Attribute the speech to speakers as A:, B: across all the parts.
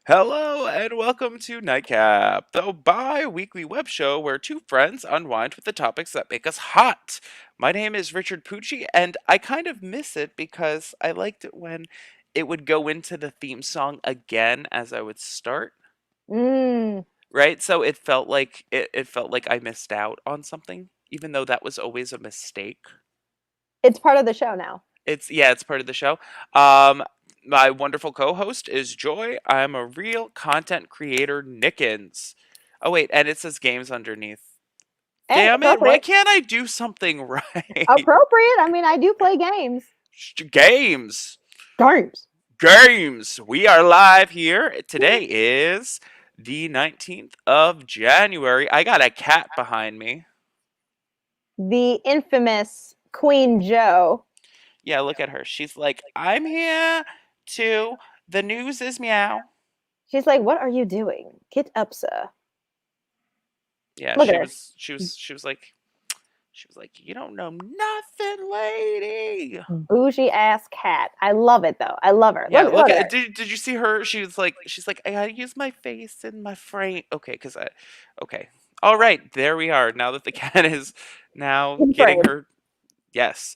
A: Hello and welcome to Nightcap, the bi-weekly web show where two friends unwind with the topics that make us hot. My name is Richard Pucci, and I kind of miss it because I liked it when it would go into the theme song again as I would start,
B: Mm,
A: right? So it felt like I missed out on something, even though that was always a mistake.
B: it's part of the show now.
A: It's part of the show. Um, my wonderful co-host is Joy. I'm a real content creator, Nickens. Oh wait, and it says games underneath.
B: Hey,
A: Damn it! Why
B: appropriate.
A: can't I do something right?
B: Appropriate. I mean, I do play games.
A: Games,
B: Games.
A: games. We are live here. Today is the 19th of January. I got a cat behind me.
B: The infamous Queen Joe.
A: Yeah, look at her. She's like, I'm here to. The news is meow.
B: She's like, "What are you doing? Get up, sir."
A: Yeah,
B: Look at her.
A: she was like, you don't know nothing, lady.
B: Bougie ass cat. I love it though. I love her.
A: Yeah,
B: Look
A: look
B: at
A: at
B: her.
A: did you see her? She's like, I gotta use my face in my frame. Okay. All right, there we are. Now that the cat is now
B: In
A: getting
B: frame.
A: her yes.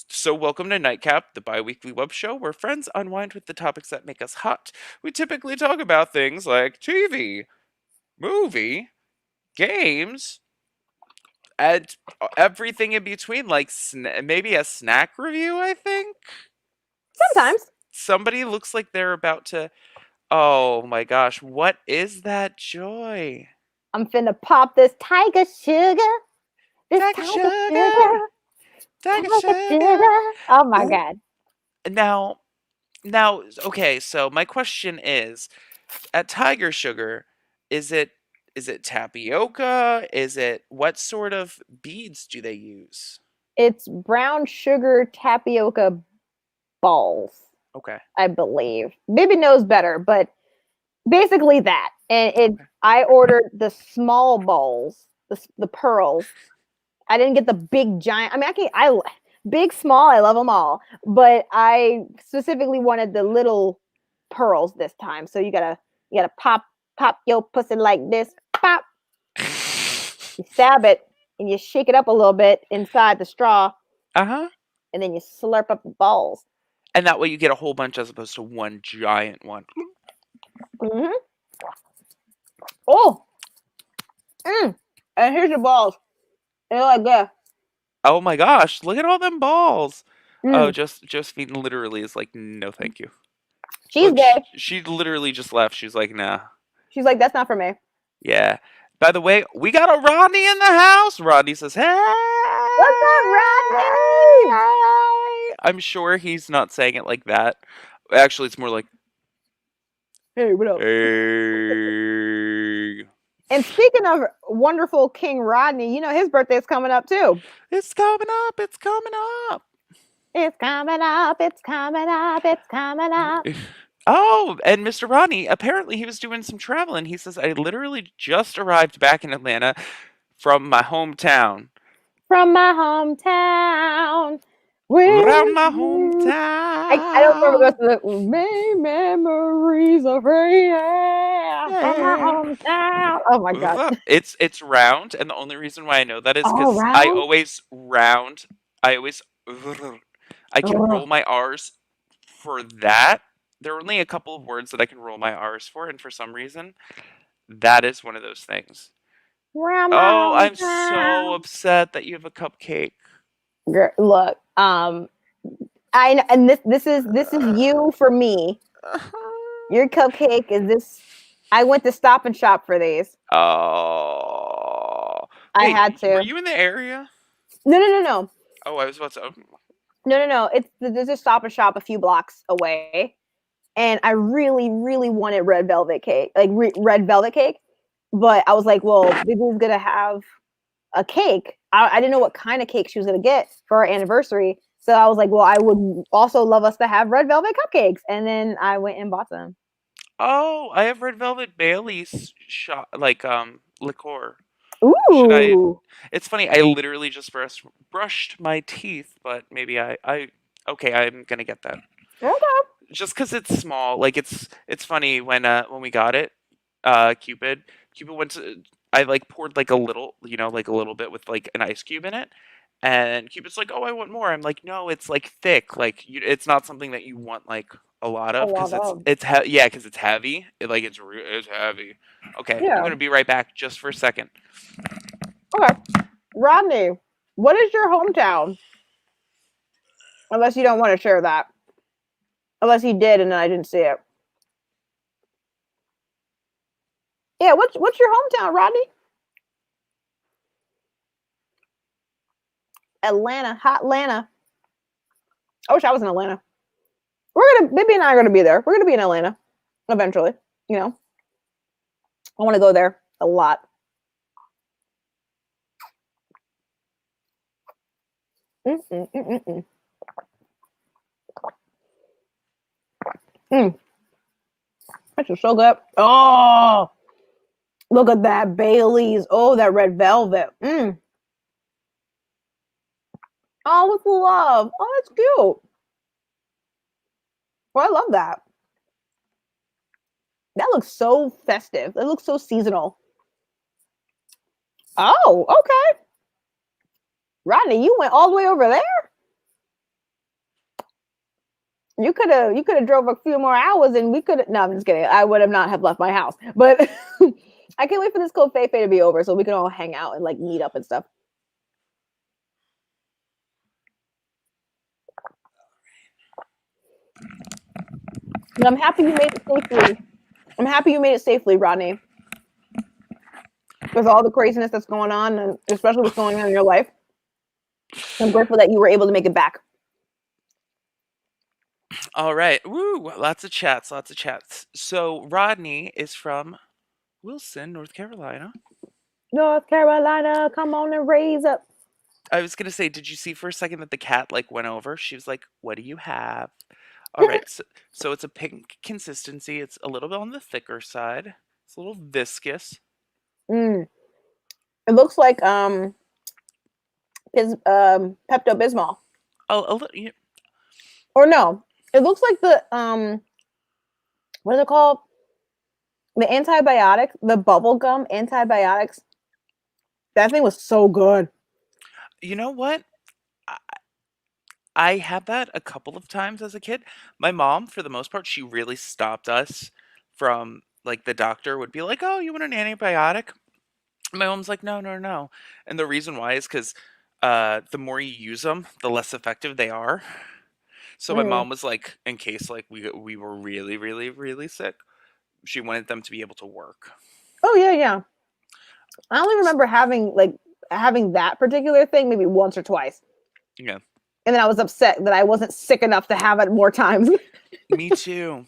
A: So welcome to Nightcap, the bi-weekly web show where friends unwind with the topics that make us hot. We typically talk about things like TV, movie, games, and everything in between, like maybe a snack review. I think
B: Sometimes
A: somebody looks like they're about to. Oh my gosh, what is that joy?
B: I'm finna pop this tiger sugar. This
A: Tiger
B: tiger
A: sugar,
B: sugar.
A: tiger
B: Tiger
A: sugar.
B: sugar. Oh my
A: Ooh,
B: god.
A: now, now, okay. So my question is, at Tiger Sugar, is it is it tapioca? Is it what sort of beads do they use?
B: It's brown sugar tapioca balls,
A: Okay.
B: I believe. Bibi knows better, but basically that. And it,
A: Okay.
B: I ordered the small balls, the pearls. I didn't get the big giant. I mean, I big, small. I love them all, but I specifically wanted the little pearls this time. So you gotta pop your pussy like this. Pop. You stab it and you shake it up a little bit inside the straw,
A: Uh-huh.
B: and then you slurp up the balls.
A: And that way you get a whole bunch as opposed to one giant one.
B: Mm-hmm. Oh, and here's your balls. They're like this.
A: Oh my gosh, look at all them balls. Oh,
B: Mm.
A: Josephine literally is like, no, thank you.
B: She's
A: Look,
B: gay.
A: she literally just left. She's like, nah.
B: She's like, that's not for me.
A: Yeah. By the way, we got a Rodney in the house. Rodney says, hey.
B: What's up, Rodney?
A: I'm sure he's not saying it like that. Actually, it's more like,
B: Hey, what up?
A: hey.
B: And speaking of wonderful King Rodney, you know his birthday's coming up too.
A: It's coming up. It's coming up.
B: It's coming up. It's coming up. It's coming up.
A: Oh, and Mr. Rodney, apparently he was doing some traveling. He says, I literally just arrived back in Atlanta from my hometown.
B: From my hometown.
A: Around
B: With
A: my
B: you. I don't remember the
A: hometown.
B: rest of the May memories of rain from my
A: Yeah.
B: hometown. Oh my god.
A: It's round, and the only reason why I know that is
B: All
A: because I
B: around.
A: always round. I always I can roll
B: Ugh.
A: my R's for that. There are only a couple of words that I can roll my R's for, and for some reason, that is one of those things.
B: Around my
A: Oh, I'm so
B: hometown.
A: upset that you have a cupcake.
B: Look, I and this is you for me. Your cupcake is this. I went to Stop and Shop for these.
A: Oh.
B: I
A: Wait,
B: had
A: were
B: to.
A: you in the area?
B: No.
A: Oh, I was about to.
B: No. It's there's a Stop and Shop a few blocks away, and I really wanted red velvet cake, like red velvet cake. But I was like, well, Bibu's gonna have a cake. I didn't know what kind of cake she was gonna get for our anniversary. So I was like, well, I would also love us to have red velvet cupcakes. And then I went and bought them.
A: Oh, I have red velvet Bailey's shot like liqueur. Should I?
B: Ooh.
A: It's funny. I literally just brushed my teeth, but maybe I. Okay, I'm gonna get that.
B: Okay.
A: just because it's small. Like it's funny when we got it, Cupid Cupid went to I like poured like a little, like a little bit with like an ice cube in it, and Cupid's like, "Oh, I want more." I'm like, "No, it's like thick. Like it's not something that you want like a lot
B: A
A: of
B: lot
A: because
B: of.
A: yeah, because it's heavy. It's heavy." Okay, I'm
B: Yeah.
A: gonna be right back just for a second.
B: Okay. Rodney, what is your hometown? Unless you don't want to share that. Unless you did and I didn't see it. Yeah, what's your hometown, Rodney? Atlanta, hot Atlanta. I wish I was in Atlanta. Maybe and I are gonna be there. We're gonna be in Atlanta eventually. You know, I want to go there a lot. Mm, mm, mm, mm, mm. Mm, this is so good. Oh, look at that Bailey's. Oh, that red velvet. Oh, with love. Oh, that's cute. Oh, I love that. That looks so festive. It looks so seasonal. Oh, okay. Rodney, you went all the way over there. You could have drove a few more hours and we could. No, I'm just kidding. I would have not have left my house. But I can't wait for this cold Feifei to be over so we can all hang out and like meet up and stuff. But I'm happy you made it safely. I'm happy you made it safely, Rodney. With all the craziness that's going on, and especially what's going on in your life, I'm grateful that you were able to make it back.
A: All right, woo, lots of chats, lots of chats. So Rodney is from Wilson, North Carolina.
B: North Carolina, come on and raise up.
A: I was gonna say, did you see for a second that the cat like went over? She was like, "What do you have?" All right, so it's a pink consistency. It's a little bit on the thicker side. It's a little viscous.
B: Mm. It looks like Pepto Bismol,
A: A little,
B: or no, it looks like the what is it called? The antibiotic, the bubble gum antibiotics. That thing was so good.
A: you know what? I, I had that a couple of times as a kid. My mom, for the most part, she really stopped us from like the doctor would be like, "Oh, you want an antibiotic?" My mom's like, "No, no, no," and the reason why is because the more you use them, the less effective they are. So my
B: Mm.
A: mom was like, in case like we were really, really, really sick, she wanted them to be able to work.
B: Oh yeah, yeah. I only remember having that particular thing maybe once or twice,
A: Yeah,
B: and then I was upset that I wasn't sick enough to have it more times.
A: me too.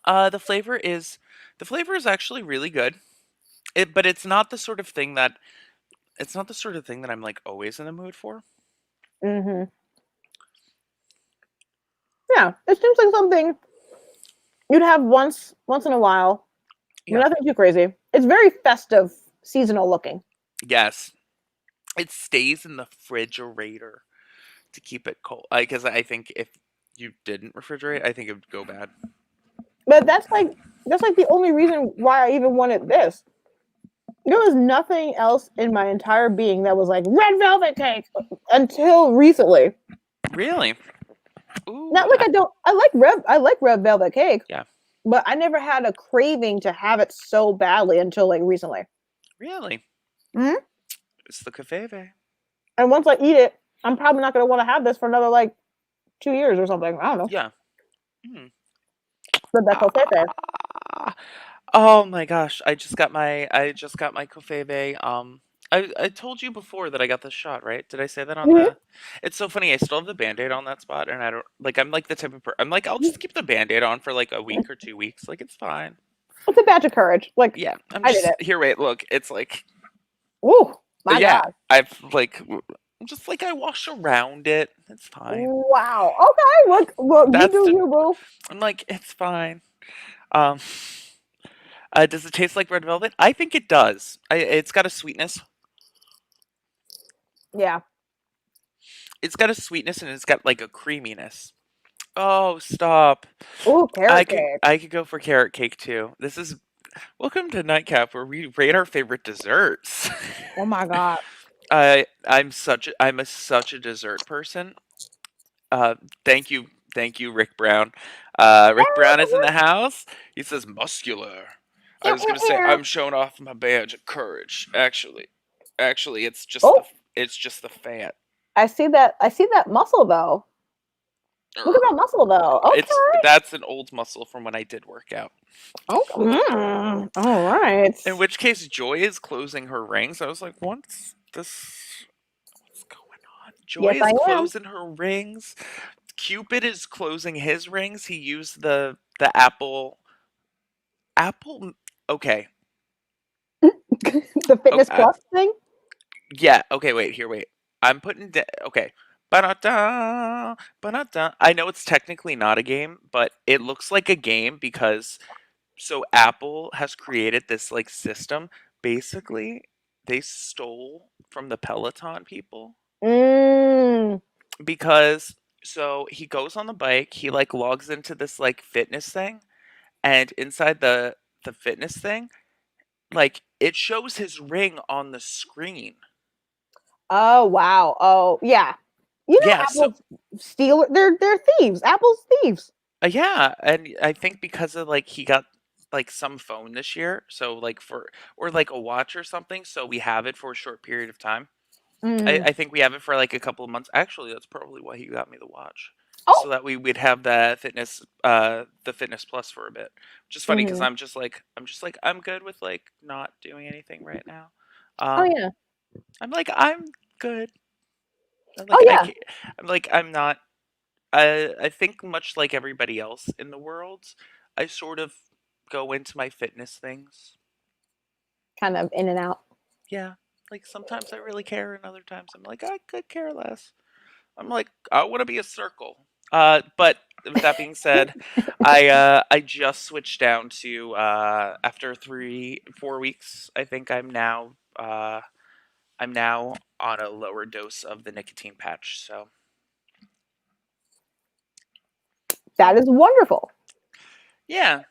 A: Uh, the flavor is the flavor is actually really good. But it's not the sort of thing that I'm like always in the mood for.
B: hmm Yeah, it seems like something you'd have once in a while. I mean,
A: Yeah.
B: nothing too crazy. It's very festive, seasonal looking.
A: Yes. It stays in the refrigerator to keep it cold. Because I think if you didn't refrigerate, I think it would go bad.
B: But that's like the only reason why I even wanted this. There was nothing else in my entire being that was like red velvet cake until recently.
A: Really? Ooh,
B: Not like I like red velvet cake,
A: yeah.
B: but I never had a craving to have it so badly until like recently.
A: Really?
B: Mhm.
A: It's the cafeve.
B: And once I eat it, I'm probably not going to want to have this for another like 2 years or something. I don't know.
A: Yeah. Mm.
B: But that covfefe.
A: Ah. Oh my gosh! I just got my cafeve. I told you before that I got this shot, right? Did I say that on
B: Mhm.
A: the? It's so funny. I still have the band-aid on that spot, and I don't like. I'm like the type of I'm like, I'll just keep the band-aid on for like a week or 2 weeks. Like it's fine.
B: It's a badge of courage. Like
A: Yeah, I'm
B: I did
A: just
B: it.
A: here. Wait, look. It's like
B: Ooh, my
A: yeah.
B: God.
A: I've like I'm just like I wash around it. It's fine.
B: Wow. Okay. Look, well, you
A: That's
B: do
A: the.
B: you, boo.
A: I'm like it's fine. Um. Does it taste like red velvet? I think it does. It's got a sweetness.
B: Yeah.
A: It's got a sweetness and it's got like a creaminess. Oh, stop.
B: Oh,
A: I
B: carrot
A: could
B: cake.
A: I could go for carrot cake too. This is welcome to Nightcap where we rate our favorite desserts.
B: Oh my god.
A: I'm such a dessert person. Uh, thank you, Rick Brown. Rick Brown is in the house. He says muscular. I was gonna say I'm showing off my badge of courage. Actually,
B: Oh,
A: it's just the fat.
B: I see that. I see that muscle though. Look at that muscle though.
A: It's
B: Okay.
A: that's an old muscle from when I did work out.
B: Okay. All right.
A: In which case, Joy is closing her rings. I was like, what's going on? Joy
B: Yes,
A: is
B: I am.
A: closing her rings. Cupid is closing his rings. He used the apple. Okay.
B: The
A: Oh,
B: Fitness Plus thing.
A: yeah. Okay. Wait. I'm putting. Okay. Ba-da-da, ba-da-da. I know it's technically not a game, but it looks like a game because so Apple has created this like system. Basically, they stole from the Peloton people
B: Mm.
A: because so he goes on the bike, he like logs into this like fitness thing, and inside the fitness thing, like it shows his ring on the screen.
B: Oh wow. Oh yeah. You know
A: Yeah, so
B: Apple's steal. They're thieves. Apple's thieves.
A: yeah, and I think because of like he got like some phone this year, so like for or like a watch or something, so we have it for a short period of time.
B: Mm.
A: I think we have it for like a couple of months. Actually, that's probably why he got me the watch, just so
B: Oh.
A: that we'd have the fitness plus for a bit. Which is funny because
B: Hmm.
A: I'm good with like not doing anything right now.
B: Oh
A: Um,
B: yeah.
A: I'm good. I'm
B: Oh
A: like I
B: yeah.
A: can't, I'm like I'm not. I think much like everybody else in the world, I sort of go into my fitness things.
B: Kind of in and out.
A: Yeah, like sometimes I really care, and other times I'm like I could care less. I'm like, I want to be a circle. But with that being said, I just switched down to after 4 weeks. I think I'm now on a lower dose of the nicotine patch. So yeah,
B: That is wonderful.
A: yeah,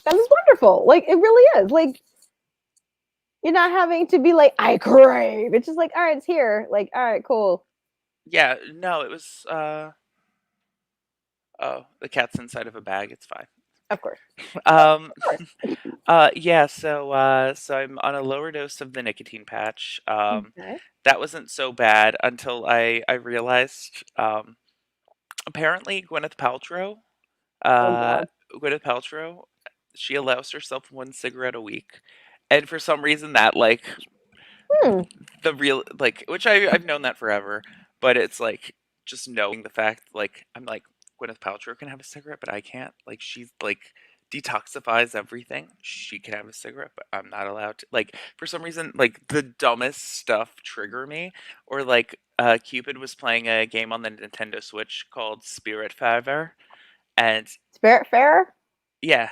B: That is wonderful. Like it really is. Like you're not having to be like, I crave. It's just like, all right, it's here. Like, all right, cool.
A: yeah. No, it was. Oh, the cat's inside of a bag. It's fine.
B: Of course.
A: Um,
B: Of course.
A: yeah. So I'm on a lower dose of the nicotine patch.
B: Okay.
A: That wasn't so bad until I realized. Apparently,
B: Oh
A: uh,
B: god.
A: Gwyneth Paltrow, she allows herself one cigarette a week, and for some reason that like
B: Hmm.
A: the real like which I've known that forever, but it's like just knowing the fact like I'm like Gwyneth Paltrow can have a cigarette, but I can't. Like she's like detoxifies everything. She can have a cigarette, but I'm not allowed to. Like for some reason, like the dumbest stuff trigger me. Or like Cupid was playing a game on the Nintendo Switch called Spirit Fever, and
B: Spirit Fair?
A: yeah,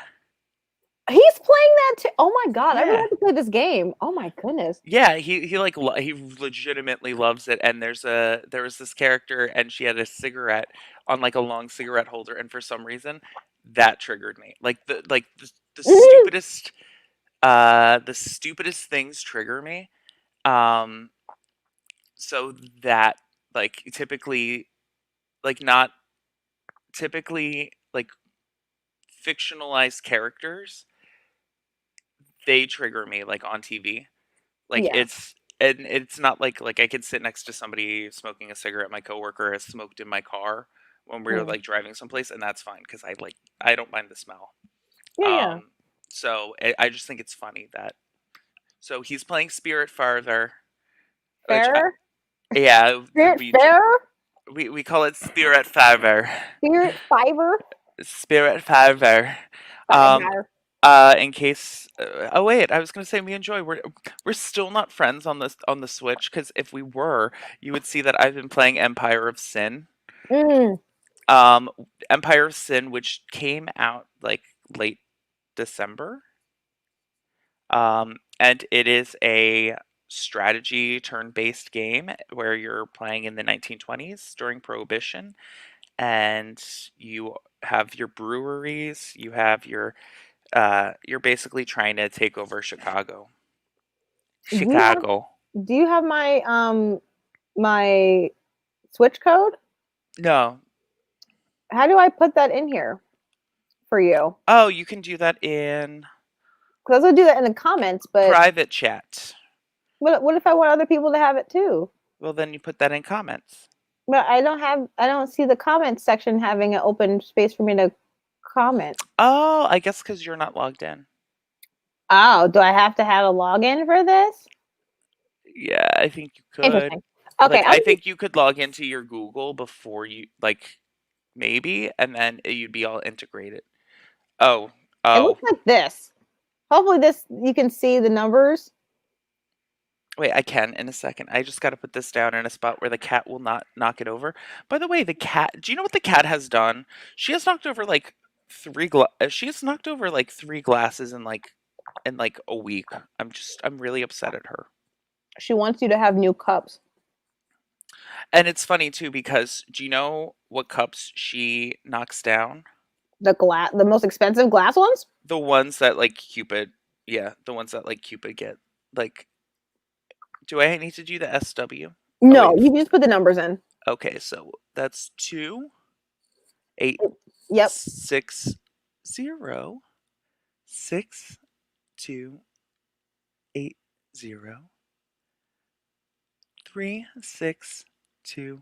B: He's playing that too. Oh my god, I really
A: yeah.
B: have to play this game. Oh my goodness.
A: Yeah, he like he legitimately loves it. And there was this character, and she had a cigarette on like a long cigarette holder, and for some reason, that triggered me. The the stupidest things trigger me. Um, so that like typically like not typically like fictionalized characters, they trigger me like on TV. Like
B: Yeah.
A: it's not like I could sit next to somebody smoking a cigarette my coworker has smoked in my car when we were
B: Mm.
A: like driving someplace, and that's fine because I don't mind the smell.
B: Yeah, yeah.
A: So I just think it's funny that so he's playing Spirit Farther, which
B: Fair?
A: yeah
B: Spirit
A: we
B: Fair?
A: we call it Spirit Farther,
B: Spirit Fiver?
A: Spirit Farther. Um,
B: Fiver.
A: in case oh wait, I was gonna say me and Joy we're still not friends on the Switch because if we were, you would see that I've been playing Empire of Sin.
B: Mm.
A: Um, Empire of Sin, which came out like late December. And it is a strategy turn-based game where you're playing in the 1920s during Prohibition, and you have your breweries, you have your you're basically trying to take over Chicago.
B: Do you
A: Chicago.
B: do you have my my switch code?
A: No.
B: How do I put that in here for you?
A: Oh, you can do that in
B: Because I'll do that in the comments, but
A: private chat.
B: what if I want other people to have it too?
A: Well, then you put that in comments.
B: But I don't see the comments section having an open space for me to comment.
A: Oh, I guess because you're not logged in.
B: Oh, do I have to have a login for this?
A: Yeah, I think you could.
B: Interesting. Okay,
A: Like, I think you could log into your Google before you, like, maybe, and then you'd be all integrated. Oh,
B: it
A: oh.
B: looks like this. Hopefully this you can see the numbers.
A: Wait, I can in a second. I just got to put this down in a spot where the cat will not knock it over. By the way, the cat, do you know what the cat has done? She has knocked over like she has knocked over like three glasses in like a week. I'm really upset at her.
B: She wants you to have new cups.
A: And it's funny too because do you know what cups she knocks down?
B: The most expensive glass ones?
A: The ones that like Cupid, yeah, the ones that like Cupid get. Like, do I need to do the SW? Oh
B: No,
A: wait.
B: you just put the numbers in.
A: Okay, so that's 2, 8,
B: Yep.
A: 6, 0, 6, 2, 8, 0, 3, 6, 2,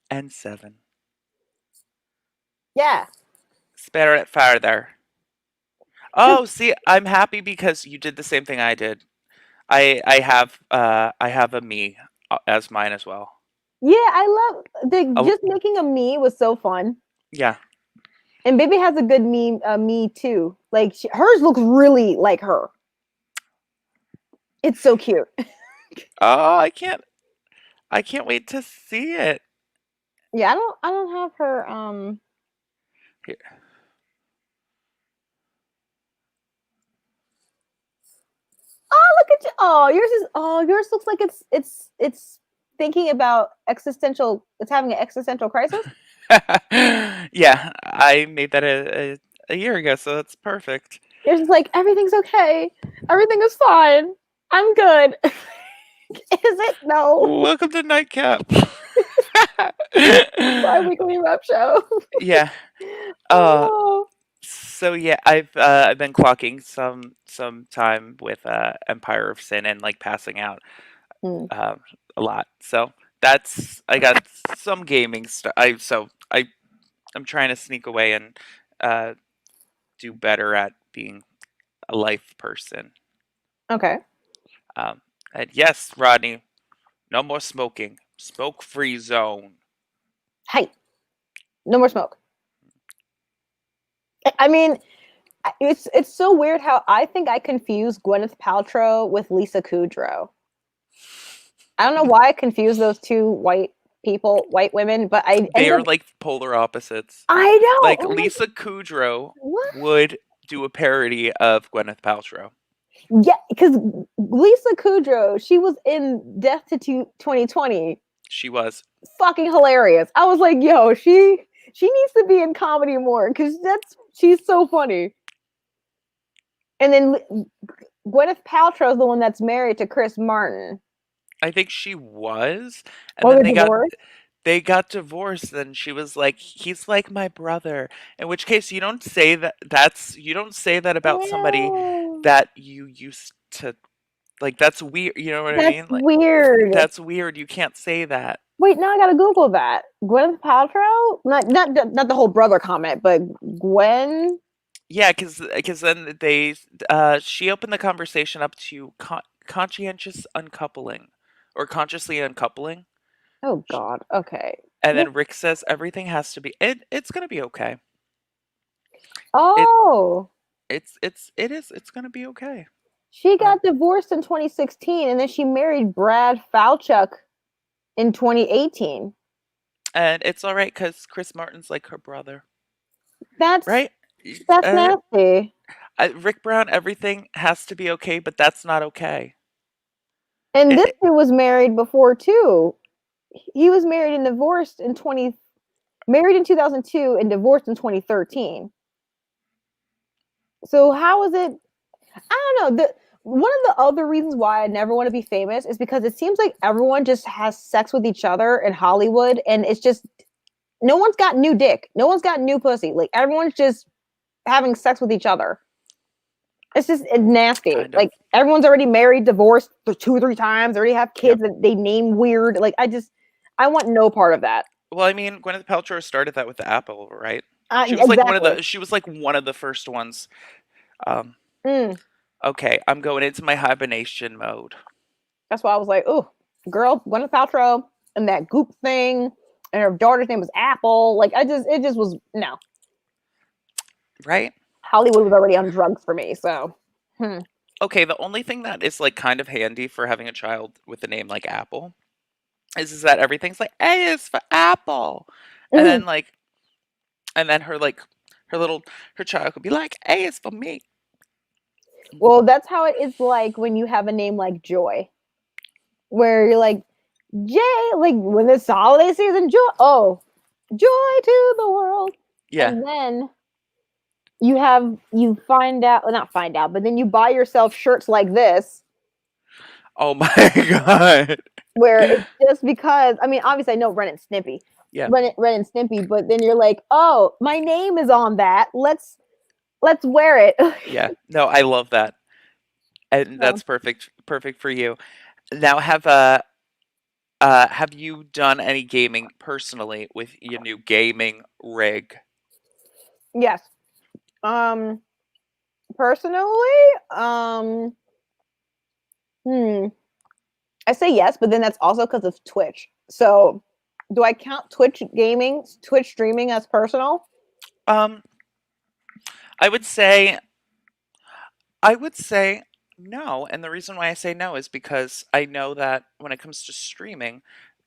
A: and 7.
B: Yeah.
A: Spare it farther. Oh, see, I'm happy because you did the same thing I did. I have a me as mine as well.
B: Yeah, I love the
A: Oh,
B: just making a me was so fun.
A: yeah.
B: And Baby has a good me too. Like hers looks really like her. It's so cute.
A: Oh, I can't wait to see it.
B: Yeah, I don't have her
A: Here.
B: oh look at you. Oh yours looks like it's thinking about existential it's having an existential crisis.
A: Yeah, I made that a year ago, so that's perfect.
B: Yours is like everything's okay. Everything is fine. I'm good. Is it? No.
A: Welcome to Nightcap.
B: Bi-weekly rep show.
A: Yeah. Uh,
B: Oh.
A: so yeah, I've been clocking some time with Empire of Sin and like passing out
B: Mm,
A: uh, a lot. So that's I got some gaming stuff. I'm trying to sneak away and uh, do better at being a life person.
B: okay.
A: Um, and yes, Rodney, no more smoking. Smoke free zone.
B: Hey, no more smoke. I mean, it's so weird how I think I confuse Gwyneth Paltrow with Lisa Kudrow. I don't know why I confuse those two white women, but I
A: They
B: end
A: are
B: up.
A: like polar opposites.
B: I know.
A: Like
B: Oh my
A: Lisa Kudrow
B: what?
A: would do a parody of Gwyneth Paltrow.
B: Yeah, because Lisa Kudrow, she was in Death to 2020.
A: She was.
B: Fucking hilarious. I was like, yo, she needs to be in comedy more because she's so funny. And then Gwyneth Paltrow is the one that's married to Chris Martin.
A: I think she was, and
B: Oh,
A: then
B: they're divorced?
A: they got divorced. And she was like, "He's like my brother." In which case, you don't say that. You don't say that about somebody
B: Ew.
A: that you used to like. That's weird. You know what I
B: That's
A: mean? Like
B: weird.
A: that's weird. You can't say that.
B: Wait, now I gotta Google that. Gwyneth Paltrow? Not the whole brother comment, but Gwen.
A: Yeah, because then she opened the conversation up to conscientious uncoupling or consciously uncoupling.
B: Oh God. Okay.
A: And then Rick says everything has to be it's gonna be okay. It
B: Oh,
A: it's gonna be okay.
B: she
A: Uh,
B: got divorced in 2016, and then she married Brad Falchuk in 2018.
A: and it's all right because Chris Martin's like her brother,
B: That's
A: right?
B: that's
A: Uh,
B: nasty.
A: Rick Brown, everything has to be okay, but that's not okay.
B: And
A: It,
B: this
A: it-
B: dude was married before too. He was married and divorced in married in 2002 and divorced in 2013. So how is it? I don't know. One of the other reasons why I never want to be famous is because it seems like everyone just has sex with each other in Hollywood, and it's just no one's got new dick, no one's got new pussy. Like everyone's just having sex with each other. It's nasty.
A: Kind of.
B: Like everyone's already married, divorced 2 or 3 times, already have
A: Yep.
B: kids that they name weird. Like I want no part of that.
A: Well, I mean, Gwyneth Paltrow started that with the Apple, right?
B: Exactly.
A: She was like one of the first ones. Um,
B: Mm.
A: okay, I'm going into my hibernation mode.
B: That's why I was like, oh, girl, Gwyneth Paltrow and that Goop thing, and her daughter's name was Apple. Like it just was no.
A: Right?
B: Hollywood was already on drugs for me, so.
A: Okay, the only thing that is like kind of handy for having a child with a name like Apple is that everything's like A is for Apple. And
B: Mhm.
A: then like and then her little her child could be like A is for me.
B: Well, that's how it is like when you have a name like Joy, where you're like, Jay, like when it's holiday season, joy, oh, joy to the world.
A: Yeah.
B: And then you find out, well, not find out, but then you buy yourself shirts like this,
A: Oh my god.
B: where it's just because, I mean, obviously I know Ren and Snippy,
A: Yeah.
B: Ren and Snippy, but then you're like, oh, my name is on that. Let's wear it.
A: Yeah. No, I love that. And
B: So,
A: that's perfect for you. Now have you done any gaming personally with your new gaming rig?
B: yes. Um, personally, um, hmm, I say yes, but then that's also because of Twitch. So, do I count Twitch streaming as personal?
A: Um, I would say I would say no, and the reason why I say no is because I know that when it comes to streaming,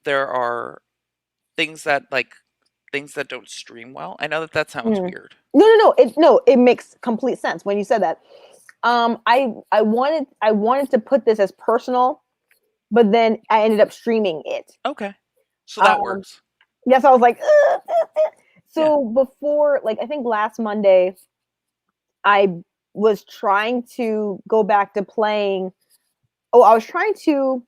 A: there are things that things that don't stream well. I know that that sounds
B: Mm.
A: weird.
B: No, it makes complete sense when you said that. I wanted to put this as personal, but then I ended up streaming it.
A: Okay. So that
B: Um,
A: works.
B: yes, I was like, "Ugh, ugh, ugh."
A: Yeah.
B: So before, like I think last Monday, I was trying to go back to playing. Oh, I was trying to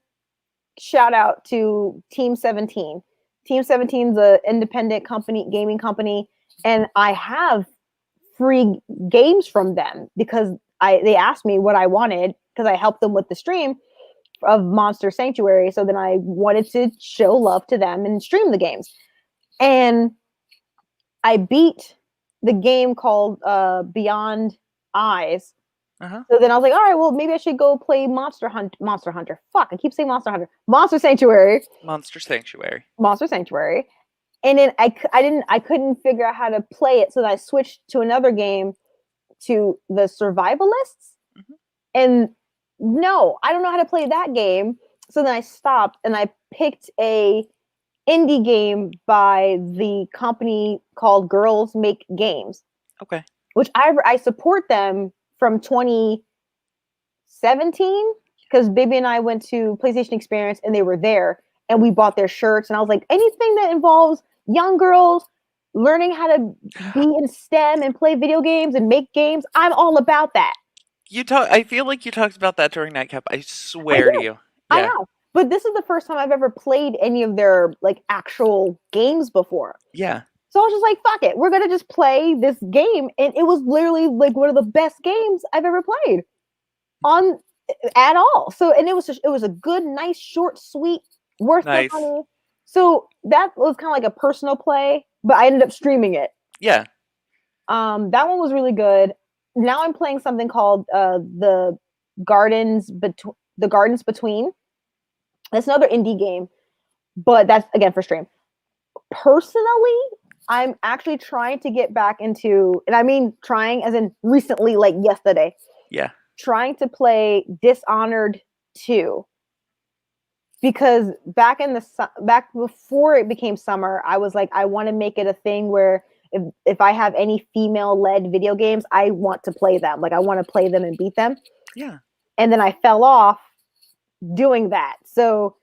B: shout out to Team 17. Team 17 is an independent company, gaming company, and I have free games from them because they asked me what I wanted because I helped them with the stream of Monster Sanctuary. So then I wanted to show love to them and stream the games. And I beat the game called Beyond Eyes.
A: Uh-huh.
B: So then I was like, all right, well, maybe I should go play Monster Hunter. Fuck, I keep saying Monster Hunter. Monster Sanctuary.
A: Monster Sanctuary.
B: Monster Sanctuary. And then I couldn't figure out how to play it. So then I switched to another game, to the Survivalists.
A: Mhm.
B: And no, I don't know how to play that game. So then I stopped and I picked a indie game by the company called Girls Make Games,
A: Okay.
B: which I support them from 2017 because Baby and I went to PlayStation Experience and they were there and we bought their shirts and I was like, anything that involves young girls learning how to be in STEM and play video games and make games, I'm all about that.
A: I feel like you talked about that during Nightcap. I
B: I
A: swear to
B: did.
A: you.
B: I
A: Yeah.
B: know. But this is the first time I've ever played any of their like actual games before.
A: Yeah.
B: So I was just like, fuck it. We're gonna just play this game. And it was literally like one of the best games I've ever played on at all. So and it was a good, nice, short, sweet, worth the
A: Nice.
B: money. So that was kind of like a personal play, but I ended up streaming it.
A: Yeah.
B: That one was really good. Now I'm playing something called the Gardens Between. That's another indie game, but that's again for stream. Personally, I'm actually trying to get back into, and I mean trying as in recently, like yesterday,
A: Yeah.
B: trying to play Dishonored 2 because back before it became summer, I was like, I want to make it a thing where if I have any female led video games, I want to play them. Like I want to play them and beat them.
A: Yeah.
B: And then I fell off doing that. So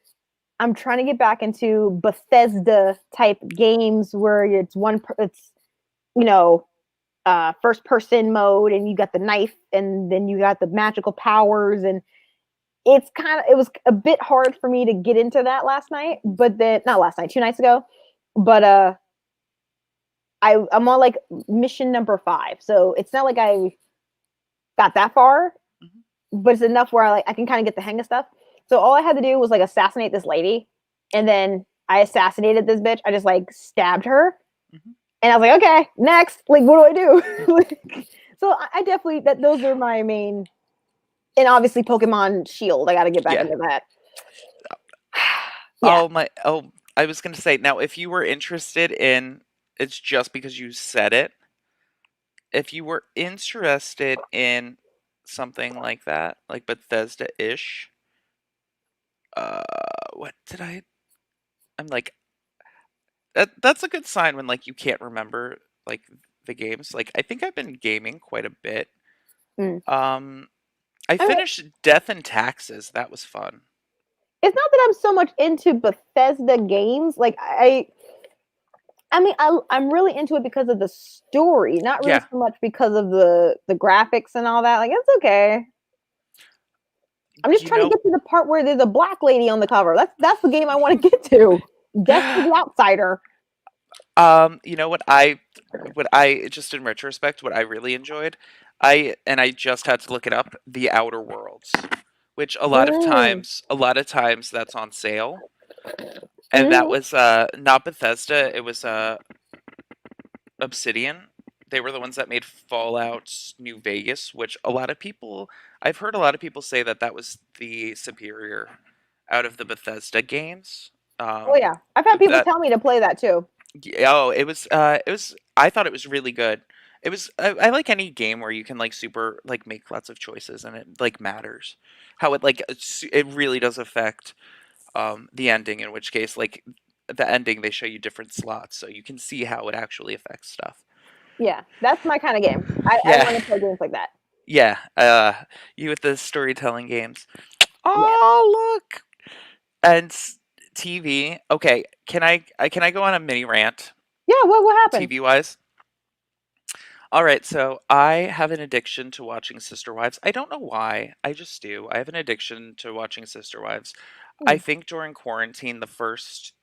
B: I'm trying to get back into Bethesda type games where it's you know first person mode, and you got the knife, and then you got the magical powers, and it was a bit hard for me to get into that last night, but then not last night, 2 nights ago, but I'm on like mission number 5, so it's not like I got that far,
A: Mhm.
B: but it's enough where I can kind of get the hang of stuff. So all I had to do was like assassinate this lady, and then I assassinated this bitch. I just like stabbed her,
A: Mhm.
B: and I was like, okay, next. Like, what do I do? Like, so I definitely that those are my main, and obviously Pokemon Shield. I got to get back
A: Yeah.
B: into that. Yeah.
A: Oh, I was gonna say now if you were interested in, it's just because you said it. If you were interested in something like that, like Bethesda-ish, what did I'm like that's a good sign when like you can't remember like the games. Like I think I've been gaming quite a bit.
B: Mm.
A: Um I
B: I mean,
A: finished Death and Taxes. That was fun.
B: it's not that I'm so much into Bethesda games. Like I mean, I'm really into it because of the story, not really
A: Yeah.
B: so much because of the graphics and all that. Like, it's okay. I'm just
A: You
B: trying to
A: know,
B: get to the part where there's a black lady on the cover. That's the game I want to get to. Death to the Outsider.
A: you know what I just in retrospect what I really enjoyed, I just had to look it up, The Outer Worlds, which
B: Mm.
A: a lot of times that's on sale. And that
B: Mm-hmm.
A: was not Bethesda, it was Obsidian. They were the ones that made Fallout New Vegas, which I've heard a lot of people say that that was the superior out of the Bethesda games.
B: Oh
A: Um,
B: yeah, I've had people
A: that
B: tell me to play that too.
A: Oh, I thought it was really good. I like any game where you can like super like make lots of choices and it like matters. How it really does affect the ending, in which case like the ending they show you different slots so you can see how it actually affects stuff.
B: Yeah, that's my kind of game. I
A: Yeah.
B: want to play games like that.
A: Yeah, you with the storytelling games.
B: Yeah.
A: Oh, look. And TV. Okay, can I go on a mini rant
B: Yeah. What happened?
A: TV wise? All right, so I have an addiction to watching Sister Wives. I don't know why. I just do. I have an addiction to watching Sister Wives. I
B: Hmm.
A: think during quarantine, the first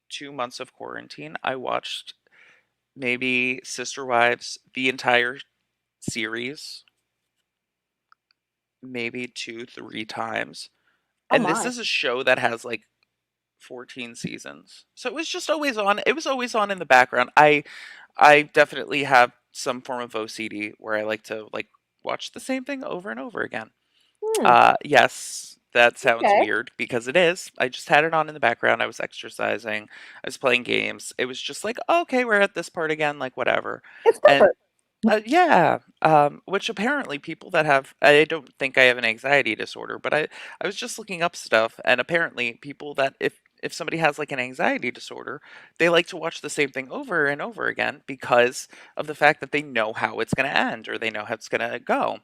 A: 2 months of quarantine, I watched maybe Sister Wives, the entire series, maybe two, 3 times.
B: Oh
A: And this
B: my.
A: is a show that has like 14 seasons. So it was just always on. It was always on in the background. I definitely have some form of OCD where I like to like watch the same thing over and over again.
B: Hmm.
A: Yes, that sounds
B: Okay.
A: weird because it is. I just had it on in the background. I was exercising. I was playing games. It was just like, okay, we're at this part again, like whatever.
B: It's
A: And
B: comfort.
A: yeah, which apparently people that have, I don't think I have an anxiety disorder, but I was just looking up stuff, and apparently people that if somebody has like an anxiety disorder, they like to watch the same thing over and over again because of the fact that they know how it's going to end or they know how it's going to go.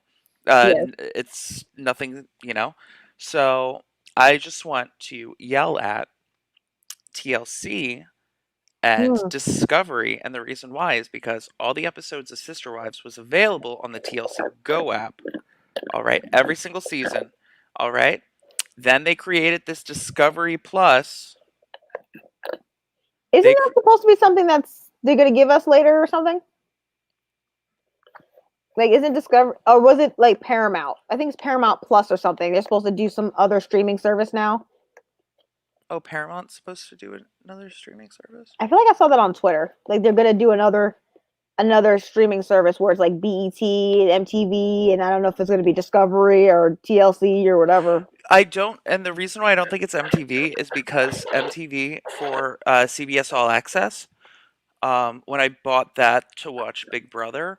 B: Yes.
A: It's nothing, you know. So I just want to yell at TLC and
B: Hmm.
A: Discovery, and the reason why is because all the episodes of Sister Wives was available on the TLC Go app. All right, every single season. All right. Then they created this Discovery Plus.
B: Isn't
A: They
B: that supposed to be something that's they're gonna give us later or something? Like, isn't Discover or was it like Paramount? I think it's Paramount Plus or something. They're supposed to do some other streaming service now.
A: Oh, Paramount's supposed to do another streaming service.
B: I feel like I saw that on Twitter. Like they're gonna do another streaming service where it's like BET and MTV, and I don't know if it's gonna be Discovery or TLC or whatever.
A: I don't, and the reason why I don't think it's MTV is because MTV for CBS All Access. When I bought that to watch Big Brother,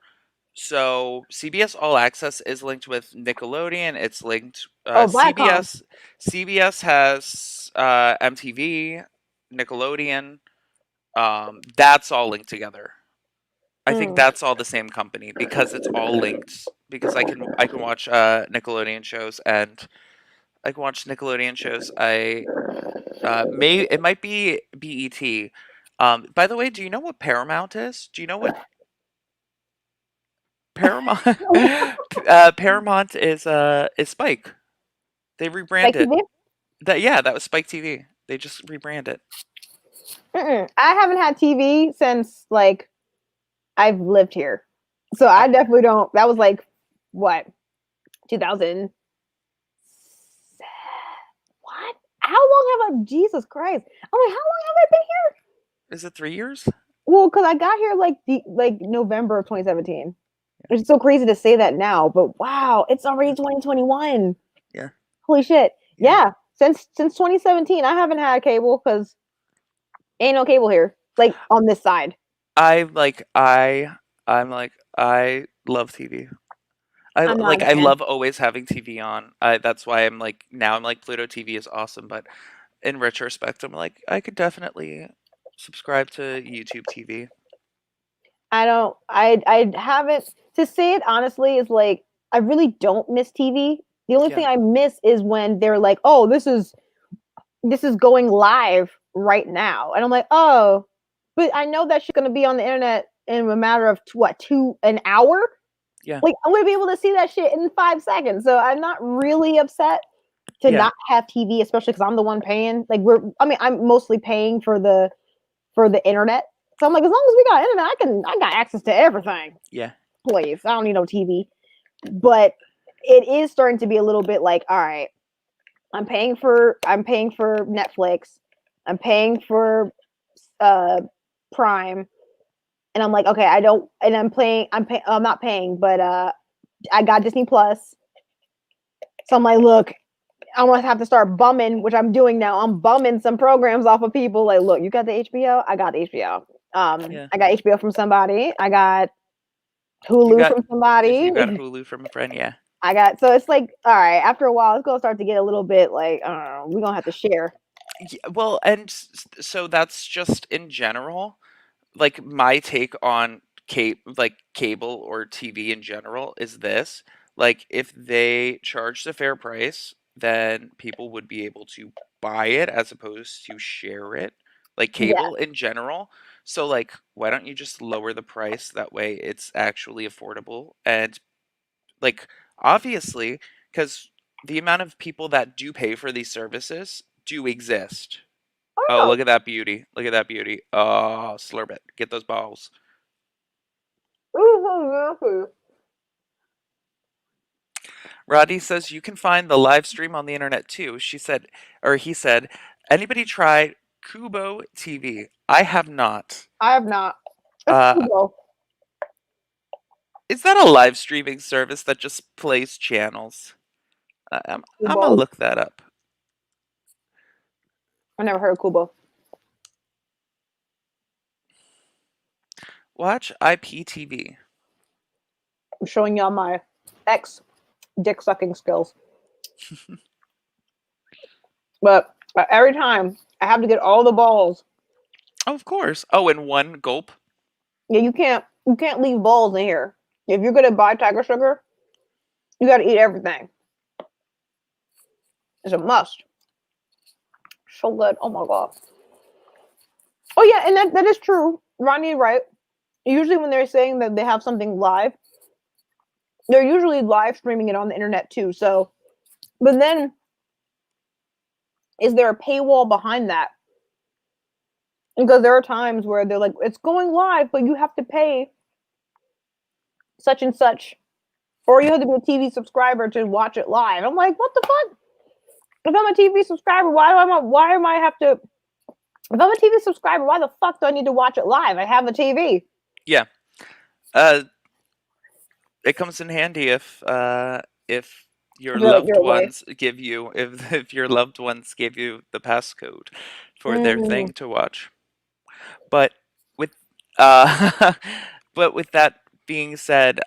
A: so CBS All Access is linked with Nickelodeon. It's linked
B: Oh, Viacom.
A: CBS has MTV, Nickelodeon. That's all linked together. I think
B: Mm.
A: that's all the same company because it's all linked. Because I can watch Nickelodeon shows and I can watch Nickelodeon shows. I May it might be BET. By the way, do you know what Paramount is? Do you know what Paramount? Paramount is Spike. They
B: Like
A: rebranded.
B: TV?
A: That yeah, that was Spike TV. They just rebranded.
B: Mm-mm. I haven't had TV since like I've lived here, so
A: Uh,
B: I definitely don't. That was like what 2000. What? How long have I? Jesus Christ! I'm like, how long have I been here?
A: is it 3 years?
B: Well, because I got here like November of 2017. It's so crazy to say that now, but wow, it's already 2021.
A: Yeah,
B: Holy shit!
A: yeah.
B: Yeah, since 2017, I haven't had cable because ain't no cable here, like on this side.
A: I like I'm like I love TV.
B: I'm not
A: Like
B: a
A: I
B: fan.
A: love always having TV on. I that's why I'm like now I'm like Pluto TV is awesome, but in retrospect I'm like I could definitely subscribe to YouTube TV.
B: I don't. I haven't. To say it honestly is like I really don't miss TV. The only
A: Yeah.
B: thing I miss is when they're like, "Oh, this is going live right now," and I'm like, "Oh," but I know that shit's gonna be on the internet in a matter of what, an hour.
A: Yeah.
B: Like I'm gonna be able to see that shit in 5 seconds. So I'm not really upset to
A: Yeah.
B: not have TV, especially because I'm the one paying. Like I mean, I'm mostly paying for the internet. So I'm like, as long as we got internet, I got access to everything.
A: Yeah.
B: Please, I don't need no TV. But it is starting to be a little bit like, all right, I'm paying for Netflix, I'm paying for uh Prime, and I'm like, okay, I don't, and I'm not paying, but I got Disney Plus. So I'm like, look, I'm gonna have to start bumming, which I'm doing now. I'm bumming some programs off of people. Like, look, you got the HBO? I got the HBO.
A: Yeah.
B: I got HBO from somebody. I got
A: You
B: Hulu
A: got
B: from somebody.
A: you got Hulu from a friend, yeah.
B: I got, so it's like, all right, after a while, it's gonna start to get a little bit like, I don't know, we're gonna have to share.
A: Well, and so that's just in general. Like my take on cable or TV in general is this. Like if they charged a fair price, then people would be able to buy it as opposed to share it. Like
B: Yeah,
A: cable in general. So like why don't you just lower the price that way it's actually affordable and like obviously cuz the amount of people that do pay for these services do exist.
B: I
A: Oh,
B: don't
A: look at that beauty. Look at that beauty. Oh, slurp it. Get those balls.
B: know.
A: Rodney says you can find the live stream on the internet too. She said, or he said, anybody try Kubo TV? I have not.
B: I have not. That's
A: Uh,
B: cool.
A: is that a live streaming service that just plays channels? I'm gonna
B: Kubo.
A: look that up.
B: I never heard of Kubo.
A: Watch IPTV.
B: I'm showing y'all my ex dick sucking skills. But every time I have to get all the balls.
A: Oh, of course. Oh, in one gulp.
B: Yeah, you can't leave balls in here. If you're gonna buy Tiger Sugar, you gotta eat everything. It's a must. So good. Oh my god. Oh yeah, and that is true. Rodney, right? Usually when they're saying that they have something live, they're usually live streaming it on the internet too. So, but then is there a paywall behind that? Because there are times where they're like, it's going live, but you have to pay such and such, or you have to be a TV subscriber to watch it live. I'm like, what the fuck? If I'm a TV subscriber, why am I have to? If I'm a TV subscriber, why the fuck do I need to watch it live? I have a TV.
A: Yeah. It comes in handy if your loved
B: Your way.
A: ones give you if your loved ones give you the passcode for their
B: Mm,
A: thing to watch. But with uh but with that being said,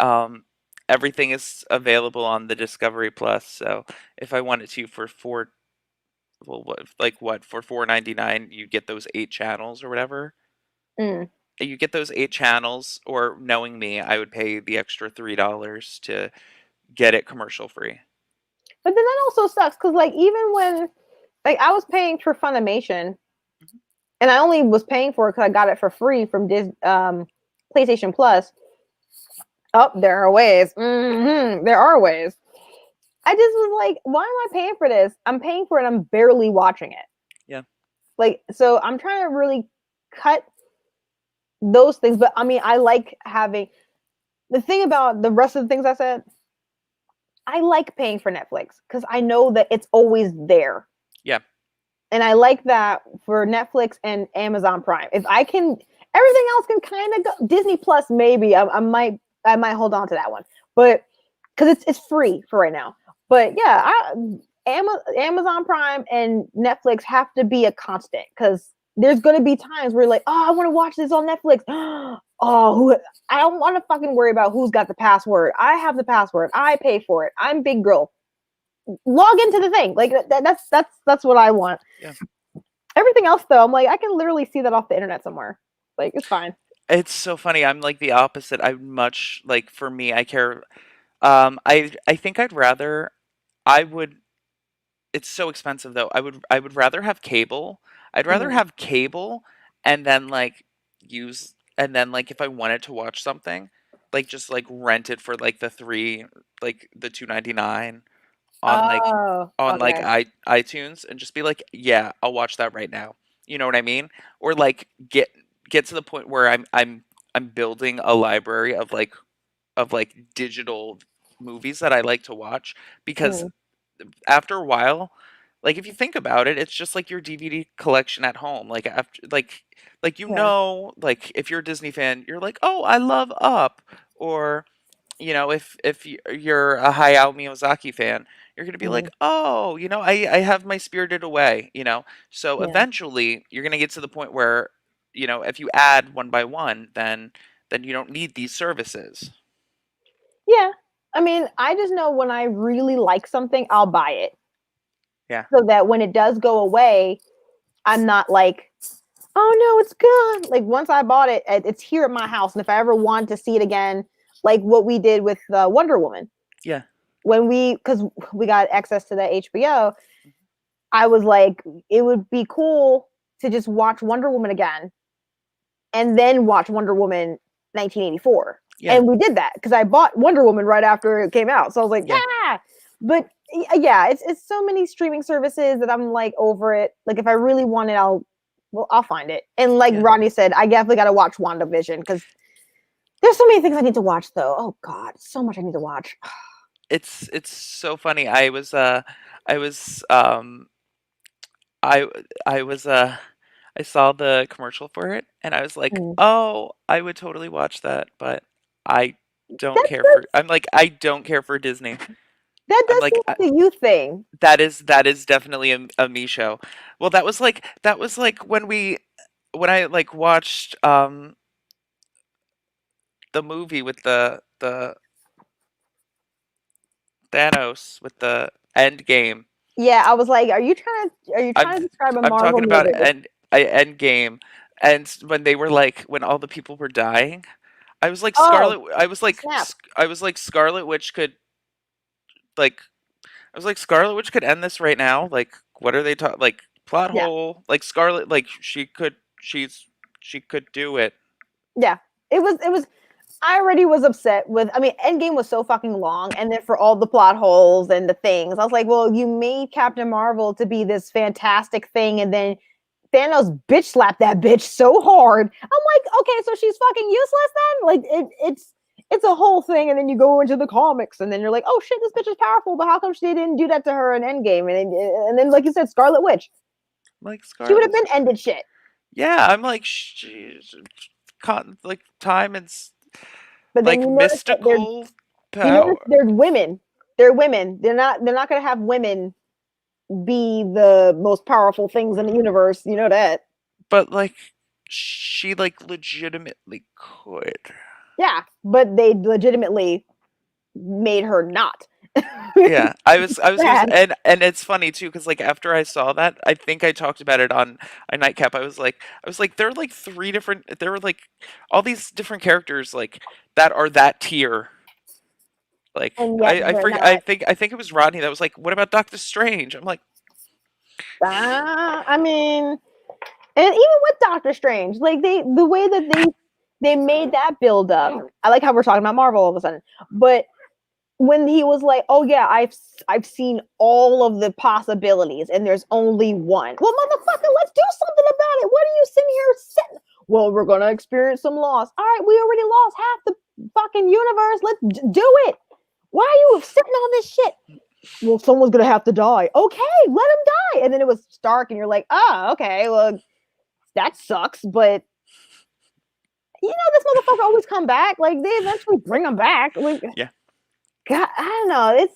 A: everything is available on the Discovery Plus. So if I wanted to for four well what for 4.99 you get those 8 channels or whatever.
B: mm.
A: You get those 8 channels, or knowing me, I would pay the extra $3 to get it commercial free.
B: But then that also sucks because, like, even when Like I was paying for Funimation,
A: Mhm.
B: and I only was paying for it because I got it for free from PlayStation Plus. Oh, there are ways. There are ways. I just was like, why am I paying for this? I'm paying for it. I'm barely watching it.
A: Yeah.
B: Like, so I'm trying to really cut those things. But I mean, I like having the thing about the rest of the things I said. I like paying for Netflix because I know that it's always there.
A: Yeah.
B: And I like that for Netflix and Amazon Prime. If I can, everything else can kind of go. Disney Plus, maybe I might hold on to that one, but because it's free for right now. But yeah, Amazon Prime and Netflix have to be a constant because there's gonna be times where you're like, oh, I want to watch this on Netflix. Oh, I don't want to fucking worry about who's got the password. I have the password. I pay for it. I'm big girl. Log into the thing. Like that's what I want.
A: Yeah.
B: Everything else though, I'm like, I can literally see that off the internet somewhere. Like it's fine.
A: It's so funny. I'm like the opposite. I'm much like for me, I care. I think I'd rather. I would. It's so expensive though. I would rather have cable. I'd rather
B: Mhm.
A: have cable and then like use and then like if I wanted to watch something, like just like rent it for like the three like the 2.99 on
B: Oh,
A: like
B: okay.
A: iTunes and just be like, yeah, I'll watch that right now. You know what I mean? Or like get to the point where I'm building a library of like digital movies that I like to watch because
B: Mm,
A: after a while, like if you think about it, it's just like your DVD collection at home. Like after like
B: yeah.
A: like if you're a Disney fan, you're like, "Oh, I love Up." Or you're a Hayao Miyazaki fan, you're going to be like,
B: Mm,
A: "Oh, I have my Spirited Away." So
B: yeah.
A: eventually, you're going to get to the point where, if you add one by one, then you don't need these services.
B: Yeah. I mean, I just know when I really like something, I'll buy it.
A: Yeah.
B: So that when it does go away, I'm not like, oh no, it's gone. Like once I bought it, it's here at my house. And if I ever want to see it again, like what we did with Wonder Woman,
A: Yeah.
B: when because we got access to the HBO, I was like, it would be cool to just watch Wonder Woman again and then watch Wonder Woman 1984.
A: Yeah.
B: And we did that because I bought Wonder Woman right after it came out. So I was like,
A: Yeah.
B: yeah. But yeah, it's so many streaming services that I'm like over it. Like if I really want it, I'll find it. And like
A: Yeah.
B: Rodney said, I definitely got to watch WandaVision because there's so many things I need to watch though. Oh God, so much I need to watch.
A: It's so funny. I was I I was I saw the commercial for it and I was like,
B: Mm.
A: "Oh, I would totally watch that," but I don't
B: That's
A: care for I'm like I don't care for Disney.
B: that
A: I'm
B: does
A: like
B: seem like a youth thing.
A: that is definitely a me show. Well, that was like when I like watched the movie with the Thanos with the End Game.
B: Yeah, I was like, are you
A: I'm
B: trying to describe a
A: I'm
B: Marvel
A: talking about
B: movie?
A: End Game, and when they were like when all the people were dying, I was like
B: Oh,
A: Scarlet. I was like
B: snap.
A: I was like Scarlet Witch could like I was like Scarlet Witch could end this right now. Like what are they talking like plot
B: Yeah.
A: hole? Like Scarlet like she could do it.
B: Yeah. It was I already was upset with I mean Endgame was so fucking long and then for all the plot holes and the things. I was like, well, you made Captain Marvel to be this fantastic thing and then Thanos bitch slapped that bitch so hard. I'm like, okay, so she's fucking useless then? Like it's a whole thing, and then you go into the comics, and then you're like, oh shit, this bitch is powerful, but how come she didn't do that to her in Endgame? And then like you said, Scarlet Witch,
A: Like
B: she would have
A: Scarlet.
B: been ended shit.
A: Yeah, I'm like like time and
B: But then
A: like
B: you notice that
A: mystical
B: you notice
A: power.
B: there's women. They're women. They're not gonna have women be the most powerful things in the universe. You know that.
A: But like she like legitimately could.
B: Yeah, but they legitimately made her not.
A: Yeah, I was gonna say,
B: Sad.
A: and it's funny too because like after I saw that, I think I talked about it on a nightcap. I was like there are like there were like all these different characters like that are that tier. Like
B: And yet they're not.
A: I think it was Rodney that was like, what about Doctor Strange? I'm like,
B: I mean, and even with Doctor Strange, like the way that they made that build up. I like how we're talking about Marvel all of a sudden, but when he was like, "Oh yeah, I've seen all of the possibilities, and there's only one." Well, motherfucker, let's do something about it. What are you sitting here sitting? Well, we're gonna experience some loss. All right, we already lost half the fucking universe. Let's do it. Why are you sitting on this shit? Well, someone's gonna have to die. Okay, let him die. And then it was Stark, and you're like, oh, okay, well, that sucks, but this motherfucker always come back. Like they eventually bring him back. Like,
A: Yeah.
B: God, I don't know. It's.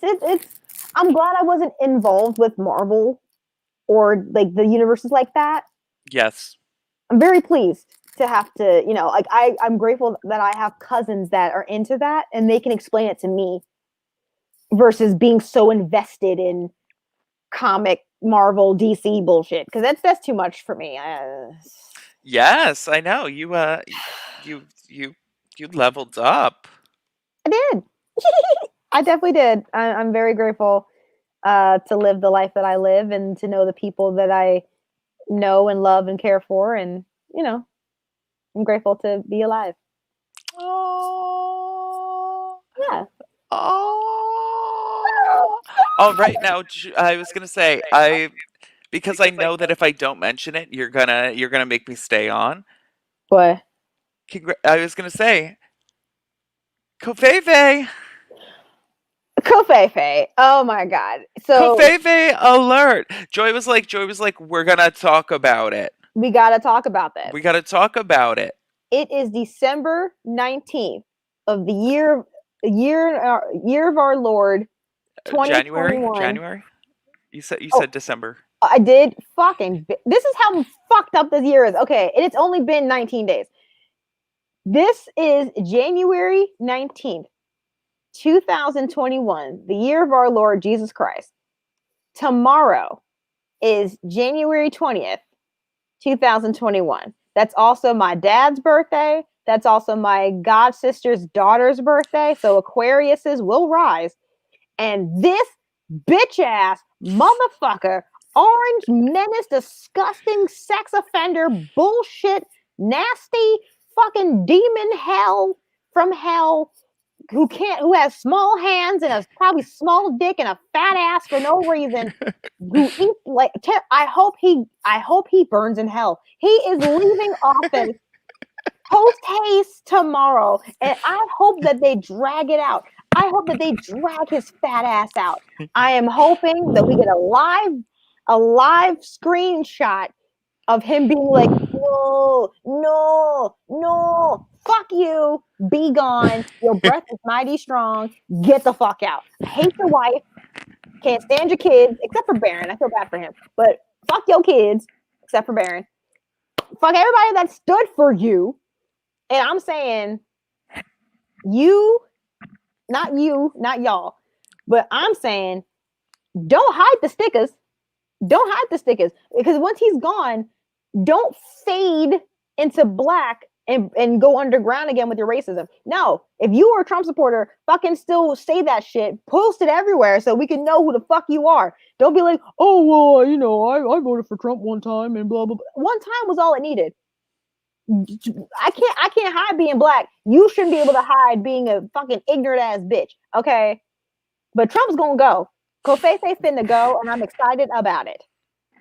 B: I'm glad I wasn't involved with Marvel or like the universes like that.
A: Yes.
B: I'm very pleased to have to, like I'm grateful that I have cousins that are into that and they can explain it to me versus being so invested in comic Marvel DC bullshit because that's too much for me.
A: Yes, I know. You leveled up.
B: I did. I definitely did. I'm very grateful to live the life that I live and to know the people that I know and love and care for. And, I'm grateful to be alive.
A: Oh.
B: Yeah.
A: Oh. Oh, right now I was gonna say because I know that if I don't mention it, you're gonna make me stay on.
B: Boy.
A: I was gonna say, Kofefe,
B: Kofefe. Oh my God. So
A: Kofefe alert! Joy was like, we're gonna talk about it.
B: we got to talk about this.
A: We gotta talk about it.
B: It is December 19th of the year of our Lord
A: January,
B: 2021.
A: January. You
B: Oh,
A: said December.
B: I did fucking. This is how fucked up this year is. Okay, and it's only been 19 days. This is January 19th, 2021, the year of our Lord Jesus Christ. Tomorrow is January 20th, 2021. That's also my dad's birthday. That's also my god sister's daughter's birthday. So Aquariuses will rise. And this bitch ass motherfucker, orange menace, disgusting sex offender, bullshit, nasty fucking demon hell from hell who has small hands and a probably small dick and a fat ass for no reason who eats like I hope he burns in hell. He is leaving office post haste tomorrow, and I hope that they drag it out. I hope that they drag his fat ass out. I am hoping that we get a live screenshot of him being like, no, no, no, fuck you, be gone. Your breath is mighty strong. Get the fuck out. I hate your wife. Can't stand your kids, except for Baron. I feel bad for him. But fuck your kids, except for Baron. Fuck everybody that stood for you. And I'm saying, not y'all, but I'm saying, don't hide the stickers. Don't hide the stickers. Because once he's gone, don't fade into black and go underground again with your racism. No, if you are a Trump supporter, fucking still say that shit. Post it everywhere so we can know who the fuck you are. Don't be like, oh, well, I voted for Trump one time and blah, blah, blah. One time was all it needed. I can't hide being black. You shouldn't be able to hide being a fucking ignorant ass bitch. Okay. But Trump's gonna go. Kofefe finna go, and I'm excited about it.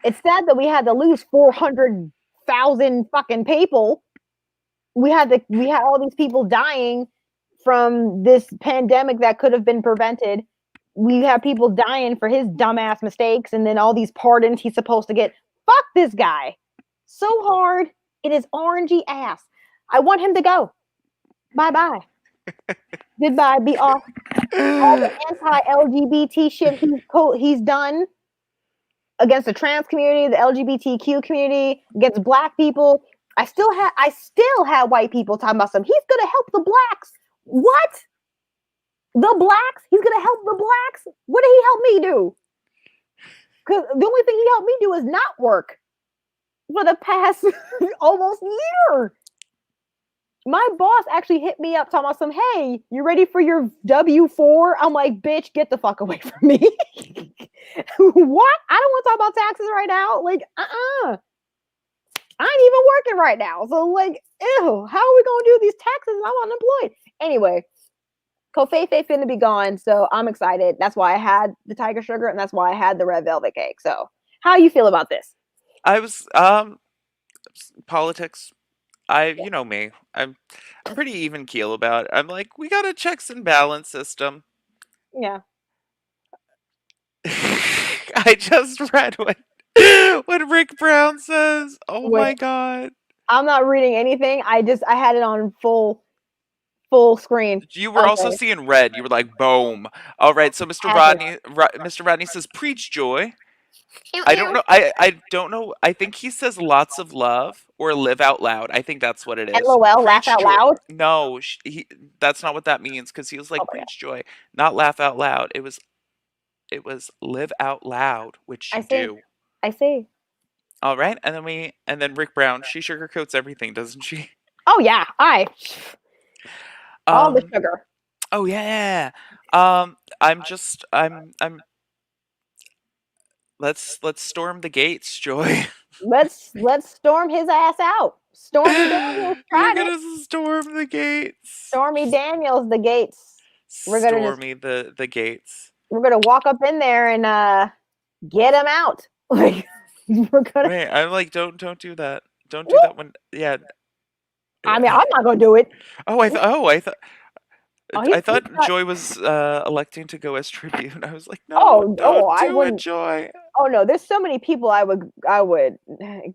B: It's sad that we had to lose 400,000 fucking people. We had all these people dying from this pandemic that could have been prevented. We have people dying for his dumbass mistakes, and then all these pardons he's supposed to get. Fuck this guy. So hard. It is orangey ass. I want him to go. Bye-bye. Goodbye. Be off. All the anti-LGBT shit he's done against the trans community, the LGBTQ community, against black people. I still have white people talking about he's gonna help the blacks. What? The blacks? He's gonna help the blacks? What did he help me do? Because the only thing he helped me do is not work for the past almost year. My boss actually hit me up talking about hey, you ready for your W-4? I'm like, bitch, get the fuck away from me. What? I don't want to talk about taxes right now. Like, I ain't even working right now. So, like, ew, how are we gonna do these taxes and I'm unemployed? Anyway, Kofefe finna be gone, so I'm excited. That's why I had the tiger sugar, and that's why I had the red velvet cake. So, how you feel about this?
A: I was politics. You know me. I'm pretty even keel about it. I'm like, we got a checks and balance system.
B: Yeah.
A: I just read what Rick Brown says. Oh
B: Wait,
A: my god.
B: I'm not reading anything. I had it on full screen.
A: You were also
B: Okay.
A: seeing red. You were like, boom. All right. So
B: Had it on.
A: Mr. Rodney says, preach joy.
B: Ew,
A: I don't
B: ew.
A: know. I don't know. I think he says lots of love or live out loud. I think that's what it is.
B: LOL, laugh
A: Preach
B: out
A: joy.
B: loud.
A: No, that's not what that means because he was
B: Oh
A: like
B: my god.
A: preach joy, not laugh out loud. It was live out loud, which
B: I
A: you
B: see.
A: do.
B: I see.
A: All right, and then Rick Brown, she sugarcoats everything, doesn't she?
B: Oh yeah. I all the
A: Um.
B: sugar.
A: Oh yeah. I'm. Let's storm the gates, Joy.
B: Let's storm his ass out. Stormy Daniels
A: We're
B: tried it.
A: gonna storm the gates.
B: Stormy Daniels, the gates. We're gonna just
A: Stormy the gates.
B: we're gonna walk up in there and get him out. Like we're gonna.
A: Wait, I'm like, don't do that. Don't do
B: Woo!
A: that when. Yeah.
B: I mean, I'm not gonna do it.
A: Oh, I thought. Oh, I thought.
B: Oh,
A: I
B: he's
A: thought
B: got.
A: Joy was electing to go as tribute. I was like, no,
B: Oh,
A: don't
B: I
A: do it,
B: wouldn't.
A: Joy.
B: Oh no, there's so many people I would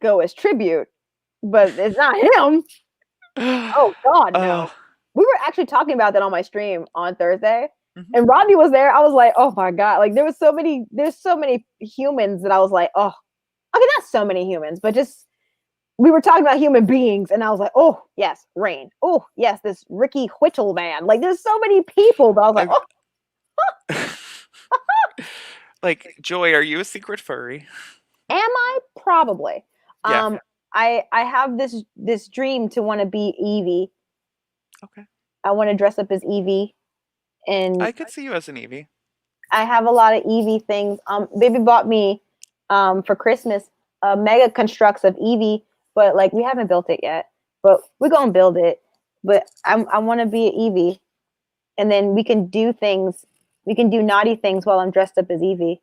B: go as tribute, but it's not him. Oh God,
A: uh,
B: no. We were actually talking about that on my stream on Thursday,
A: mhm.
B: and Rodney was there. I was like, oh my God, like there's so many humans that I was like, oh, okay, not so many humans, but just we were talking about human beings, and I was like, oh yes, Rain. Oh yes, this Ricky Whittle man. Like there's so many people, but I was like,
A: I
B: oh,
A: like Joy. Are you a secret furry?
B: am I? Probably.
A: Yeah.
B: Um, I have this dream to want to be Evie.
A: Okay.
B: I want to dress up as Evie, and
A: I could see you as an Eevee.
B: I have a lot of Eevee things. Baby bought me for Christmas mega constructs of Eevee, but like we haven't built it yet. But we're gonna build it. But I want to be an Eevee, and then we can do things. We can do naughty things while I'm dressed up as Eevee.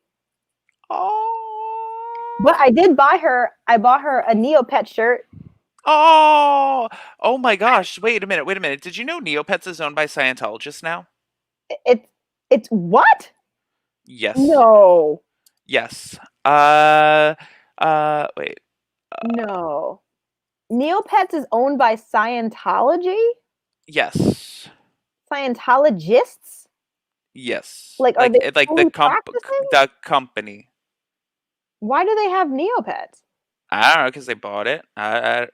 B: But
A: Oh.
B: I did buy her. I bought her a Neopet shirt.
A: Oh. Oh my gosh. Wait a minute. Wait a minute. Did you know Neopets is owned by Scientologists now?
B: It's it's what?
A: Yes.
B: No,
A: Yes. Wait.
B: no. Neopets is owned by Scientology.
A: Yes.
B: Scientologists.
A: Yes.
B: Like, are they
A: Like
B: fully practicing?
A: the company.
B: Why do they have Neopets?
A: I don't know because they bought it.
B: I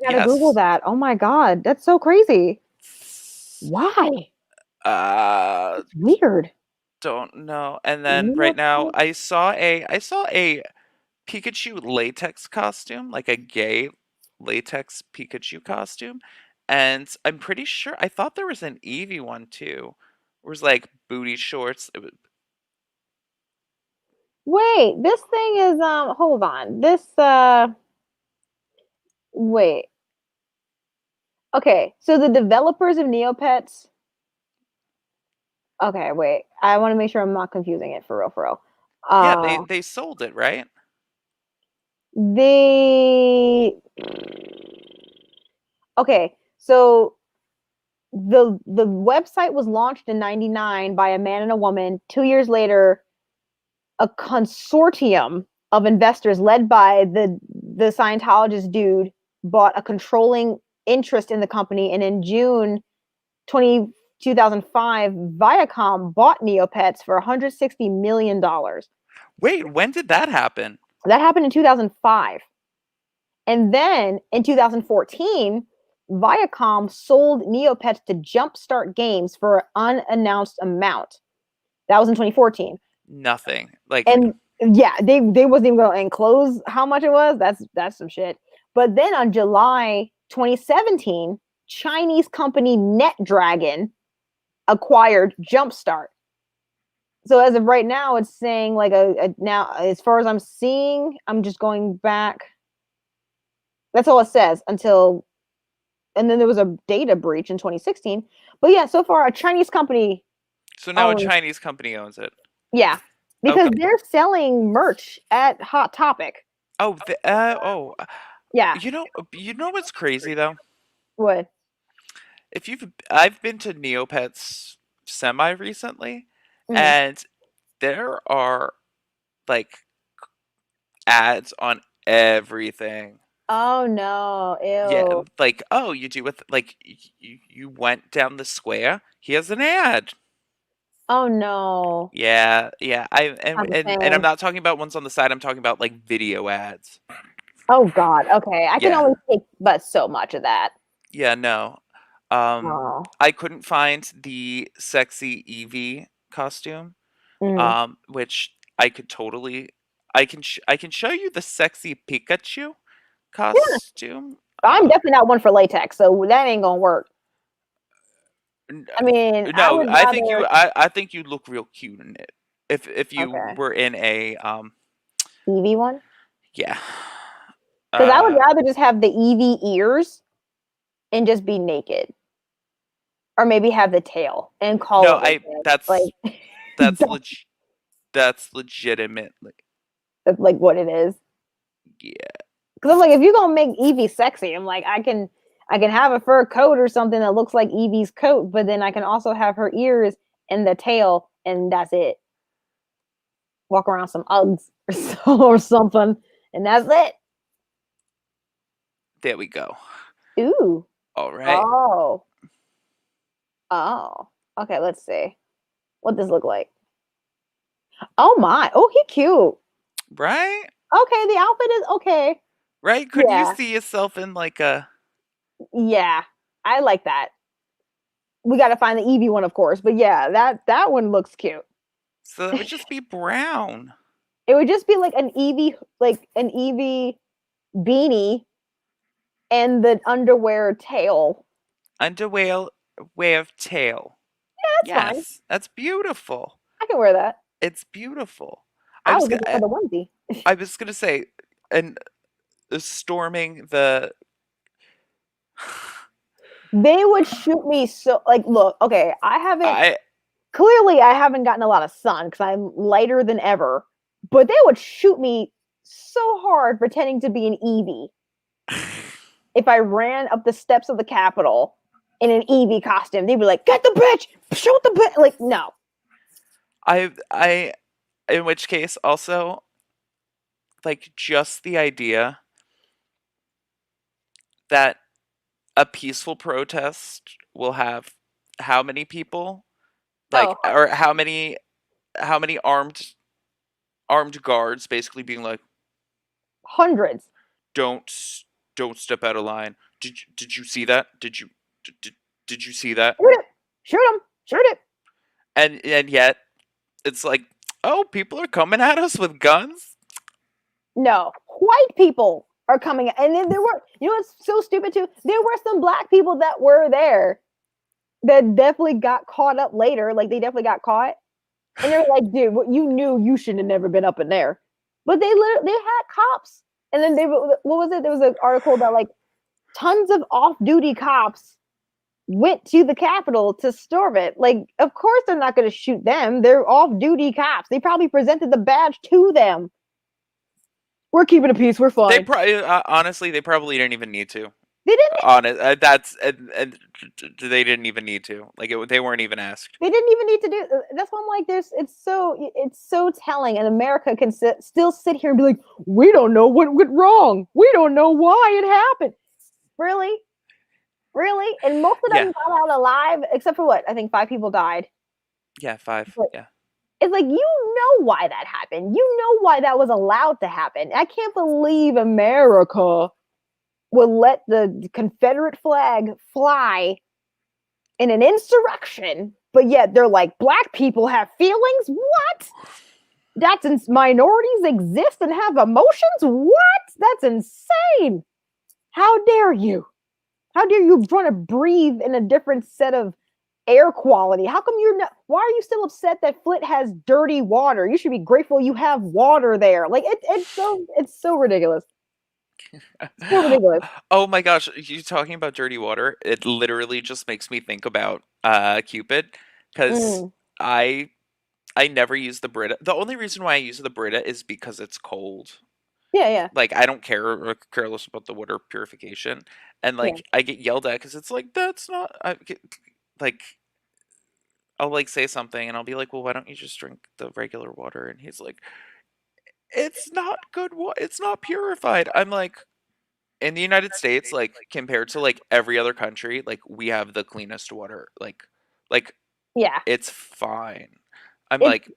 B: gotta Google
A: Yes.
B: that. Oh my God, that's so crazy. Why?
A: Uh,
B: It's weird.
A: don't know. And then right now,
B: Neopets.
A: I saw a Pikachu latex costume, like a gay latex Pikachu costume, and I'm pretty sure I thought there was an Eevee one too. It was like booty shorts. It was,
B: Wait, this thing is hold on. This wait. Okay, so the developers of Neopets. Okay, wait. I want to make sure I'm not confusing it for real, for real.
A: yeah,
B: Uh
A: they sold it, right?
B: the okay, so the website was launched in 99 by a man and a woman. 2 years later, a consortium of investors led by the Scientologist dude bought a controlling interest in the company, and in June 2005, Viacom bought Neopets for $160 million.
A: Wait, when did that happen?
B: That happened in 2005. And then in 2014, Viacom sold Neopets to Jumpstart Games for an unannounced amount. That was in 2014.
A: Nothing. Like,
B: And yeah, they wasn't even going to enclose how much it was. That's some shit. But then on July 2017, Chinese company NetDragon acquired Jumpstart. So as of right now, it's saying like a now as far as I'm seeing, I'm just going back. That's all it says until, and then there was a data breach in 2016. But yeah, so far a Chinese company
A: So now a
B: owns.
A: Chinese company owns it.
B: Yeah, because
A: Okay.
B: they're selling merch at Hot Topic.
A: Oh, oh,
B: Yeah.
A: you know what's crazy though?
B: What?
A: I've been to Neopets semi recently,
B: Mm.
A: and there are like ads on everything.
B: Oh no!
A: Yeah,
B: Ew!
A: like, oh, you do with like you went down the square. Here's an ad.
B: Oh no!
A: Yeah, yeah.
B: I'm
A: And I'm
B: saying.
A: not talking about ones on the side. I'm talking about like video ads.
B: Oh God. Okay, I can
A: Yeah,
B: only take but so much of that.
A: yeah. No, um,
B: Oh.
A: I couldn't find the sexy Eevee costume.
B: Mm.
A: Which I could totally. I can show you the sexy Pikachu
B: Yeah,
A: costume.
B: I'm definitely not one for latex, so that ain't gonna work.
A: N-
B: I mean, I
A: no,
B: would rather.
A: I think you look real cute in it. If you
B: Okay,
A: were in a
B: Eevee one,
A: yeah.
B: because I would
A: Uh
B: rather just have the Eevee ears and just be naked, or maybe have the tail and call
A: no,
B: it like
A: I
B: that.
A: that's
B: That's,
A: that's legitimately
B: that's like what it is.
A: yeah.
B: Because I'm like, if you're gonna make Eevee sexy, I'm like, I can have a fur coat or something that looks like Eevee's coat, but then I can also have her ears and the tail, and that's it. Walk around some Uggs or something, and that's it.
A: There we go.
B: Ooh.
A: All right.
B: Oh. Oh. Okay, let's see. What does look like? Oh my. Oh, he cute.
A: Right?
B: Okay, the outfit is okay.
A: Right? Couldn't you
B: Yeah.
A: see yourself in like a
B: Yeah. I like that. We got to find the Eevee one, of course, but yeah, that one looks cute.
A: so that would just be brown.
B: It would just be like an Eevee beanie and the underwear tail.
A: Underwear wear tail.
B: Yeah, that's fine.
A: Yes. That's beautiful.
B: I can wear that.
A: It's beautiful.
B: I was looking for the onesie.
A: I was gonna say, and storming the.
B: They would shoot me so like look, okay,
A: I
B: I haven't gotten a lot of sun because I'm lighter than ever, but they would shoot me so hard pretending to be an Eevee if I ran up the steps of the Capitol in an Eevee costume. They'd be like, "Get the bitch! Shoot the bitch!" Like, no,
A: I in which case also like just the idea that a peaceful protest will have how many people
B: oh,
A: like or how many armed guards basically being like
B: hundreds.
A: don't don't step out of line. Did you see that? Did you see that?
B: Shoot it, shoot him, shoot it.
A: And yet it's like, oh, people are coming at us with guns.
B: No, white people are coming, and then there were. You know what's so stupid too? There were some black people that were there that definitely got caught up later. Like they definitely got caught, and they're like, "Dude, what you knew you shouldn't have never been up in there." But they had cops, and then what was it? There was an article about like tons of off-duty cops went to the Capitol to storm it. Like, of course they're not going to shoot them. They're off-duty cops. They probably presented the badge to them. We're keeping a peace. We're
A: They
B: fine.
A: probably honestly they probably didn't even need to.
B: They didn't.
A: Honest, and they didn't even need to. Like they weren't even asked.
B: They didn't even need to do. That's why I'm like, it's so telling, and America can still sit here and be like, we don't know what went wrong. We don't know why it happened. Really, really, and most of
A: Yeah,
B: them got out alive, except for what I think 5 people died.
A: yeah, five.
B: But
A: Yeah,
B: it's like you know why that happened. You know why that was allowed to happen. I can't believe America will let the Confederate flag fly in an insurrection, but yet they're like, black people have feelings? What? Minorities exist and have emotions? What? That's insane. How dare you? How dare you want to breathe in a different set of air quality. How come you're not? Why are you still upset that Flit has dirty water? You should be grateful you have water there. Like it's so ridiculous. So ridiculous.
A: Oh my gosh, you talking about dirty water? It literally just makes me think about Cupid because
B: Mm,
A: I I never use the Brita. The only reason why I use the Brita is because it's cold.
B: yeah, yeah,
A: Like I don't care or careless about the water purification, and
B: yeah.
A: like I get yelled at because it's like that's not like I'll like say something and I'll be like, well, why don't you just drink the regular water? And he's like, it's not good water. It's not purified. I'm like, in the United States, like compared to like every other country, like we have the cleanest water. Like
B: Yeah.
A: it's fine. I'm
B: It's
A: like,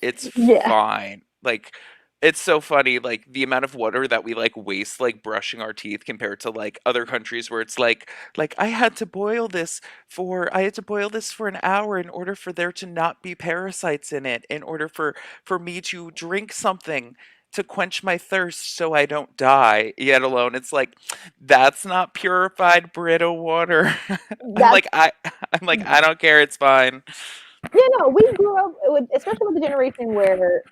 A: it's
B: yeah.
A: fine. Like it's so funny, like the amount of water that we like waste like brushing our teeth compared to like other countries where it's like I had to boil this for an hour in order for there to not be parasites in it, in order for me to drink something to quench my thirst so I don't die, yet alone it's like that's not purified Brita water. I'm
B: That's
A: like I don't care, it's fine.
B: yeah, no, we grew up with, especially with the generation where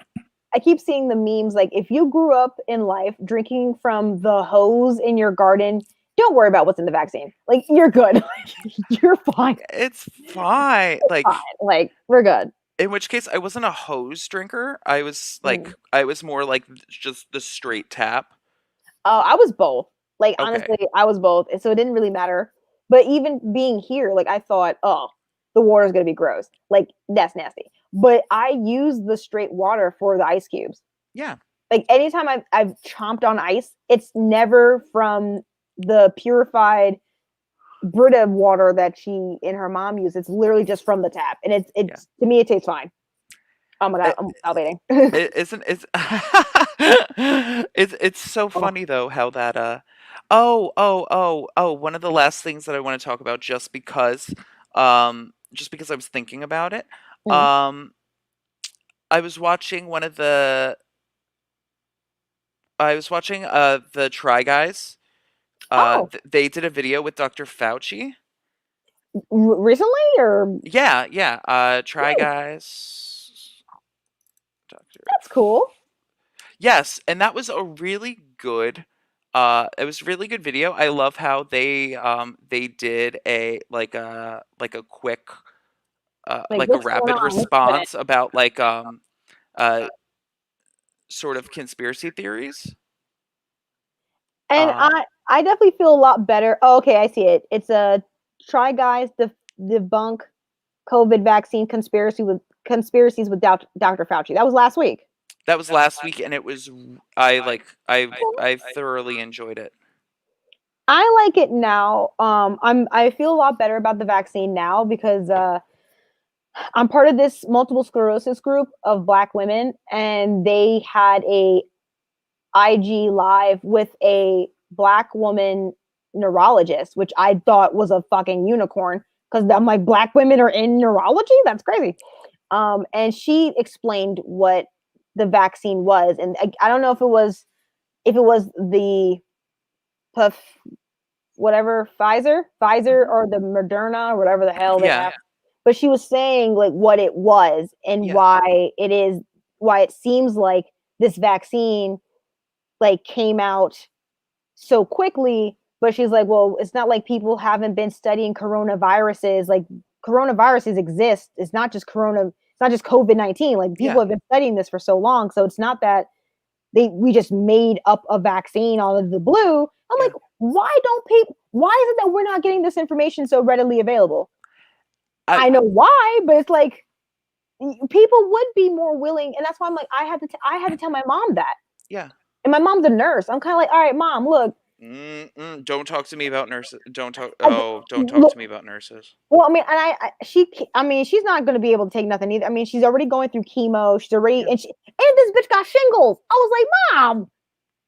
B: I keep seeing the memes like if you grew up in life drinking from the hose in your garden, don't worry about what's in the vaccine. Like you're good. You're fine.
A: It's fine.
B: Fine. Like we're good.
A: In which case, I wasn't a hose drinker.
B: Mm.
A: I was more like just the straight tap.
B: Oh, I was both. Like
A: Okay.
B: honestly, I was both. And so it didn't really matter. But even being here, like I thought, oh, the water's gonna be gross. Like that's nasty. But I use the straight water for the ice cubes.
A: Yeah.
B: Like anytime I've chomped on ice, it's never from the purified Brita water that she and her mom use. It's literally just from the tap, and
A: Yeah.
B: it's to me it tastes fine. Oh my god,
A: It,
B: I'm salivating.
A: it isn't it's it's so
B: Oh,
A: funny though how that one of the last things that I want to talk about just because I was thinking about it.
B: mm.
A: Um I was watching one of the I was watching the Try Guys.
B: Oh,
A: They did a video with Dr. Fauci.
B: recently or
A: Yeah, yeah. Try
B: nice.
A: Guys. Doctor.
B: That's cool.
A: Yes, and that was a really good. It was a really good video. I love how they did like a quick
B: Like
A: like a
B: what's going
A: rapid
B: on? What's happening?
A: response about like uh sort of conspiracy theories.
B: And
A: Uh
B: I definitely feel a lot better. Oh, okay, I see it. It's a try guys debunk COVID vaccine conspiracies with Dr. Fauci. That was last week.
A: that was last week, and it was I thoroughly enjoyed it.
B: I like it now. I feel a lot better about the vaccine now because I'm part of this multiple sclerosis group of Black women, and they had a IG live with a Black woman neurologist, which I thought was a fucking unicorn because I'm like Black women are in neurology. That's crazy. And she explained what the vaccine was, and I don't know if it was the puff whatever Pfizer
A: Hmm.
B: or the Moderna or whatever the hell they
A: Yeah,
B: have. But she was saying like what it was and
A: yeah,
B: why it seems like this vaccine like came out so quickly. But she's like, well, it's not like people haven't been studying coronaviruses. Like coronaviruses exist. It's not just COVID-19. Like people
A: yeah,
B: have been studying this for so long. So it's not that we just made up a vaccine out of the blue. I'm like,
A: yeah.
B: why is it that we're not getting this information so readily available?
A: I
B: I know why, but it's like people would be more willing, and that's why I'm like, I had to tell my mom that.
A: yeah.
B: And my mom's a nurse. I'm kind of like, all right, mom, look,
A: Mm-mm, don't talk to me about nurses. Don't talk.
B: I,
A: Oh, don't talk
B: look,
A: to me about nurses.
B: well, I mean, and I mean, she's not going to be able to take nothing either. I mean, she's already going through chemo. She's already,
A: Yeah,
B: and this bitch got shingles. I was like, mom,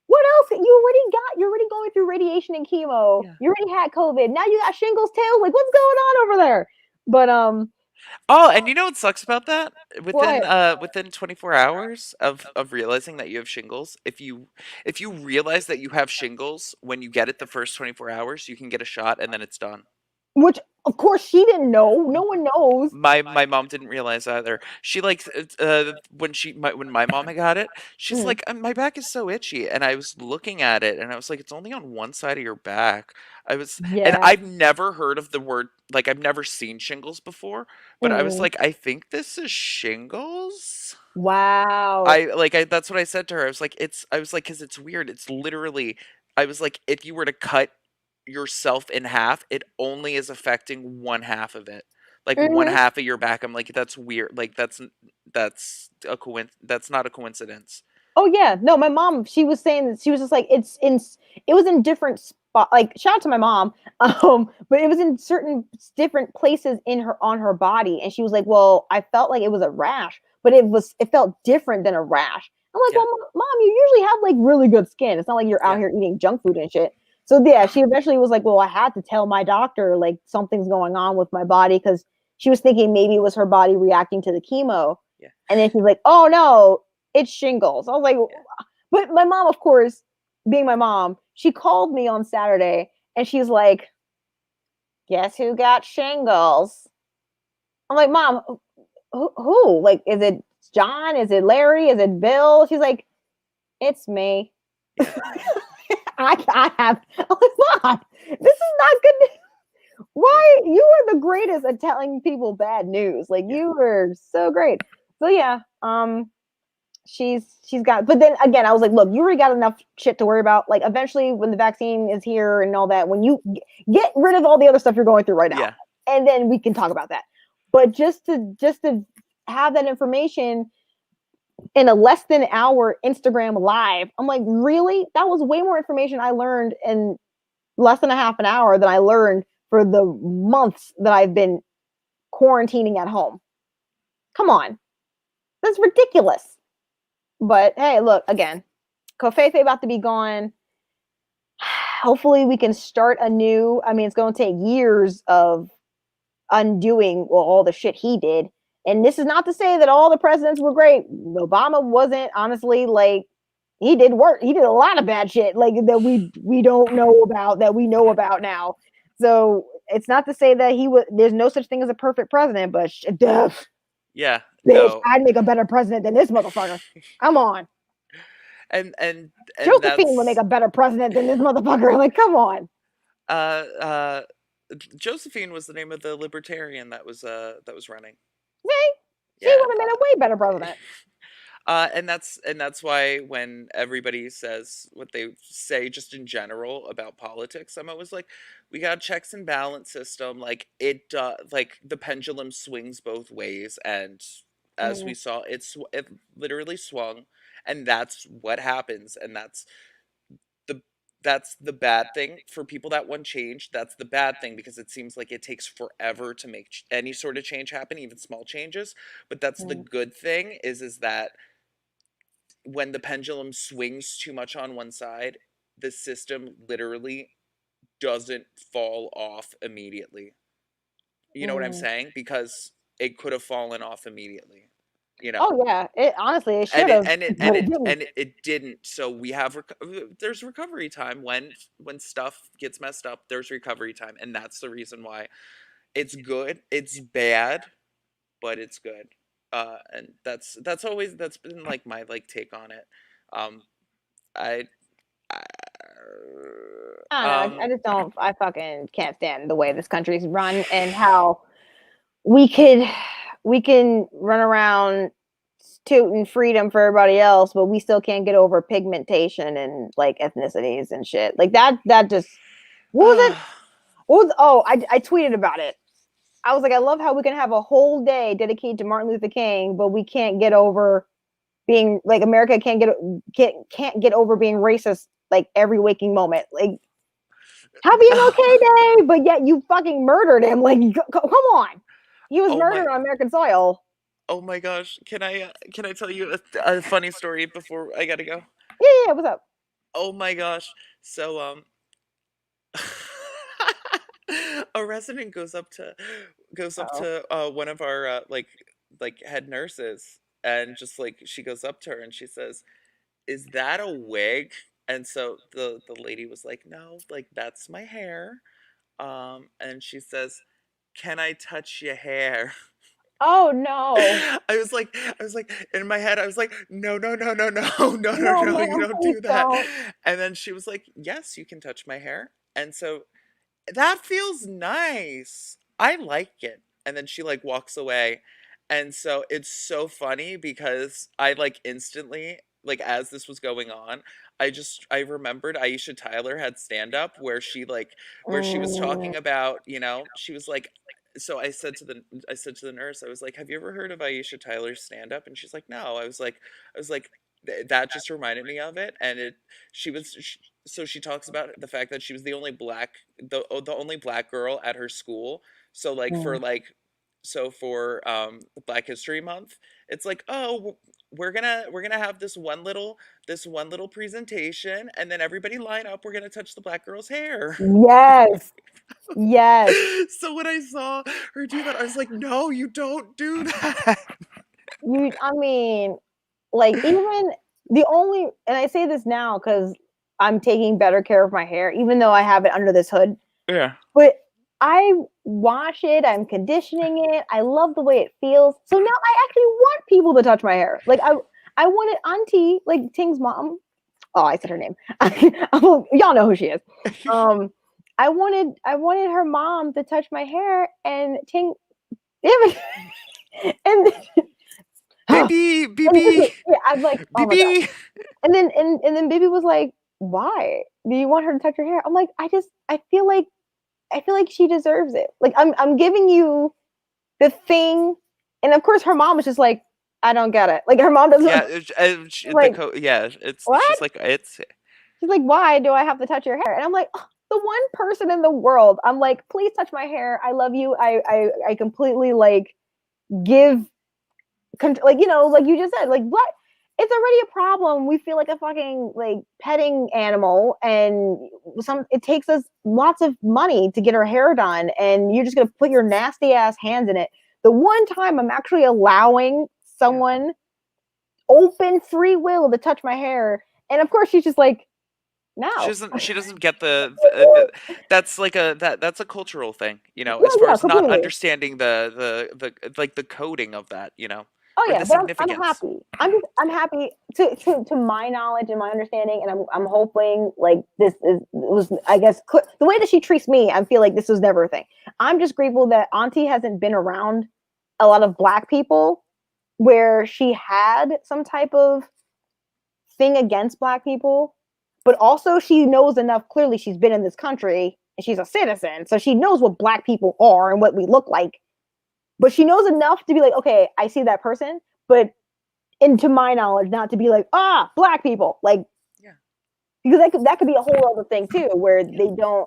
B: what else? You're already going through radiation and chemo.
A: yeah.
B: You already had COVID. Now you got shingles too. Like, what's going on over there? But
A: Oh, and you know what sucks about that?
B: what?
A: Within 24 hours of realizing that you have shingles, if you realize that you have shingles when you get it the first 24 hours, you can get a shot and then it's done.
B: Which Of course, she didn't know. No one knows.
A: My mom didn't realize either. She like when my mom got it, she's
B: Mhm.
A: like, My back is so itchy," and I was looking at it, and I was like, "It's only on one side of your back." And
B: Yeah.
A: I've never heard of the word, like I've never seen shingles before, but I was
B: Mm.
A: like, "I think this is shingles."
B: Wow.
A: That's what I said to her. I was like, "'Cause it's weird. It's literally," I was like, "If you were to cut yourself in half, it only is affecting one half of it. Like one
B: Mhm.
A: half of your back." I'm like, "That's weird. Like that's not a coincidence."
B: Oh yeah, no, my mom. She was saying that she was just like it's in. It was in different spot. Like shout out to my mom. But it was in certain different places in her on her body, and she was like, "Well, I felt like it was a rash, but it felt different than a rash." I'm like,
A: Yeah.
B: "Well, mom, you usually have like really good skin. It's not like you're out
A: Yeah.
B: here eating junk food and shit." So yeah, she eventually was like, "Well, I had to tell my doctor like something's going on with my body because she was thinking maybe it was her body reacting to the chemo."
A: Yeah.
B: And then she's like, "Oh no, it's shingles." I was like,
A: Yeah.
B: but my mom, of course, being my mom, she called me on Saturday and she's like, guess who got shingles? I'm like, Mom, who? Like, is it John? Is it Larry? Is it Bill? She's like, it's me.
A: Yeah.
B: I have. I'm like, Mom, this is not good.
A: Yeah.
B: Why? You are the greatest at telling people bad news. Like,
A: Yeah.
B: you are so great. So, yeah, she's got, but then again I was like, look, you already got enough shit to worry about. Like eventually when the vaccine is here and all that, when you get rid of all the other stuff you're going through right now,
A: Yeah.
B: and then we can talk about that. But just to have that information in a less than hour Instagram live, I'm like, really? That was way more information I learned in less than a half an hour than I learned for the months that I've been quarantining at home. Come on, that's ridiculous. But hey, look, again, Kofefe about to be gone. Hopefully we can start anew. I mean, it's going to take years of undoing well, all the shit he did. And this is not to say that all the presidents were great. Obama wasn't, honestly. Like he did work. He did a lot of bad shit like that we don't know about that we know about now. So it's not to say that he was. There's no such thing as a perfect president, but
A: Yeah.
B: bitch,
A: No.
B: I'd make a better president than this motherfucker. Come on,
A: And
B: Josephine would make
A: that's
B: a better president than this motherfucker. Like, come on.
A: uh uh Josephine was the name of the libertarian that was running.
B: See, she
A: Yeah.
B: would have made a way better president.
A: And that's why when everybody says what they say just in general about politics, I'm always like, we got a checks and balance system. Like like the pendulum swings both ways, and as we
B: Mm,
A: saw, it literally swung, and that's what happens, and the that's the bad thing for people that want change. That's the bad thing because it seems like it takes forever to make any sort of change happen, even small changes. But that's the
B: mm,
A: good thing is that when the pendulum swings too much on one side, the system literally doesn't fall off immediately. You know what I'm
B: mm.
A: saying? Because it could have fallen off immediately. You know,
B: Oh yeah, it honestly it
A: and
B: should
A: it
B: have,
A: and it
B: but
A: and
B: it
A: it
B: didn't.
A: and it didn't. So we have there's recovery time when stuff gets messed up. There's recovery time, and that's the reason why it's good. It's bad, but it's good. And that's been like my like take on it. Um, I I,
B: I don't know.
A: um,
B: I just don't. I fucking can't stand the way this country's run and how we could we can run around tooting freedom for everybody else, but we still can't get over pigmentation and like ethnicities and shit like that. That just what was it? What was oh I tweeted about it. I was like, I love how we can have a whole day dedicated to Martin Luther King, but we can't get over being like America can't get over being racist like every waking moment. Like have an okay day, but yet you fucking murdered him. Like come on, he was
A: oh my,
B: murdered on American soil.
A: oh my gosh! Can I tell you a funny story before I gotta go?
B: Yeah, yeah. What's up?
A: Oh my gosh! So a resident goes up
B: Oh,
A: to one of our like head nurses, and just like she goes up to her and she says, "Is that a wig?" And so the lady was like, "No, like that's my hair." And she says, can I touch your hair?
B: Oh no.
A: I was like, in my head, I was like, no, no, no, no, no, no, no,
B: No,
A: no, you
B: ma'am,
A: don't
B: please
A: do that.
B: don't.
A: And then she was like, yes, you can touch my hair. And so that feels nice. I like it. And then she like walks away. And so it's so funny because I like instantly, like as this was going on, I remembered Aisha Tyler had stand up where she was
B: Mm,
A: talking about, she was like, so I said to the nurse, I was like, have you ever heard of Aisha Tyler's stand up? And she's like, no. I was like, that just reminded me of it. And she was, sh so she talks about the fact that she was the only black girl at her school. So like for
B: mm.
A: like so for Black History Month, it's like, oh, we're gonna have this one little presentation, and then everybody line up. We're gonna touch the black girl's hair.
B: Yes. Yes.
A: So when I saw her do that, I was like, no, you don't do that.
B: I mean, like even the only, and I say this now because I'm taking better care of my hair, even though I have it under this hood.
A: Yeah.
B: But I wash it, I'm conditioning it. I love the way it feels. So now I actually want people to touch my hair. Like I wanted Auntie, like Ting's mom. Oh, I said her name. Y'all know who she is. Um, I wanted her mom to touch my hair, and Ting, and
A: Baby,
B: and
A: BB,
B: yeah, I'm like, oh my god.
A: BB.
B: And then baby was like, why do you want her to touch your hair? I'm like, I feel like she deserves it. Like I'm giving you the thing, and of course her mom is just like, I don't get it. Like her mom
A: Yeah,
B: doesn't
A: the
B: like
A: yeah, it's
B: what?
A: she's like it's
B: She's like, why do I have to touch your hair? And I'm like, oh, the one person in the world. I'm like, please touch my hair. I love you. I completely like give like like you just said, like what? It's already a problem. We feel like a fucking like petting animal, and it takes us lots of money to get our hair done, and you're just gonna put your nasty ass hands in it. The one time I'm actually allowing
A: yeah.
B: someone open free will to touch my hair, and of course she's just like, no.
A: She doesn't get that's like that's a cultural thing,
B: Yeah,
A: as far
B: yeah,
A: as not
B: completely.
A: understanding the like the coding of that,
B: Oh
A: or
B: yeah,
A: the
B: but I'm
A: significance.
B: happy. I'm happy to my knowledge and my understanding, and I'm hoping like this is was I guess the way that she treats me. I feel like this was never a thing. I'm just grateful that Auntie hasn't been around a lot of Black people where she had some type of thing against Black people, but also she knows enough. Clearly, she's been in this country and she's a citizen, so she knows what Black people are and what we look like. But she knows enough to be like, okay, I see that person, but and to my knowledge, not to be like, Black people, like
A: Yeah.
B: because that could be a whole other thing too, where
A: Yeah.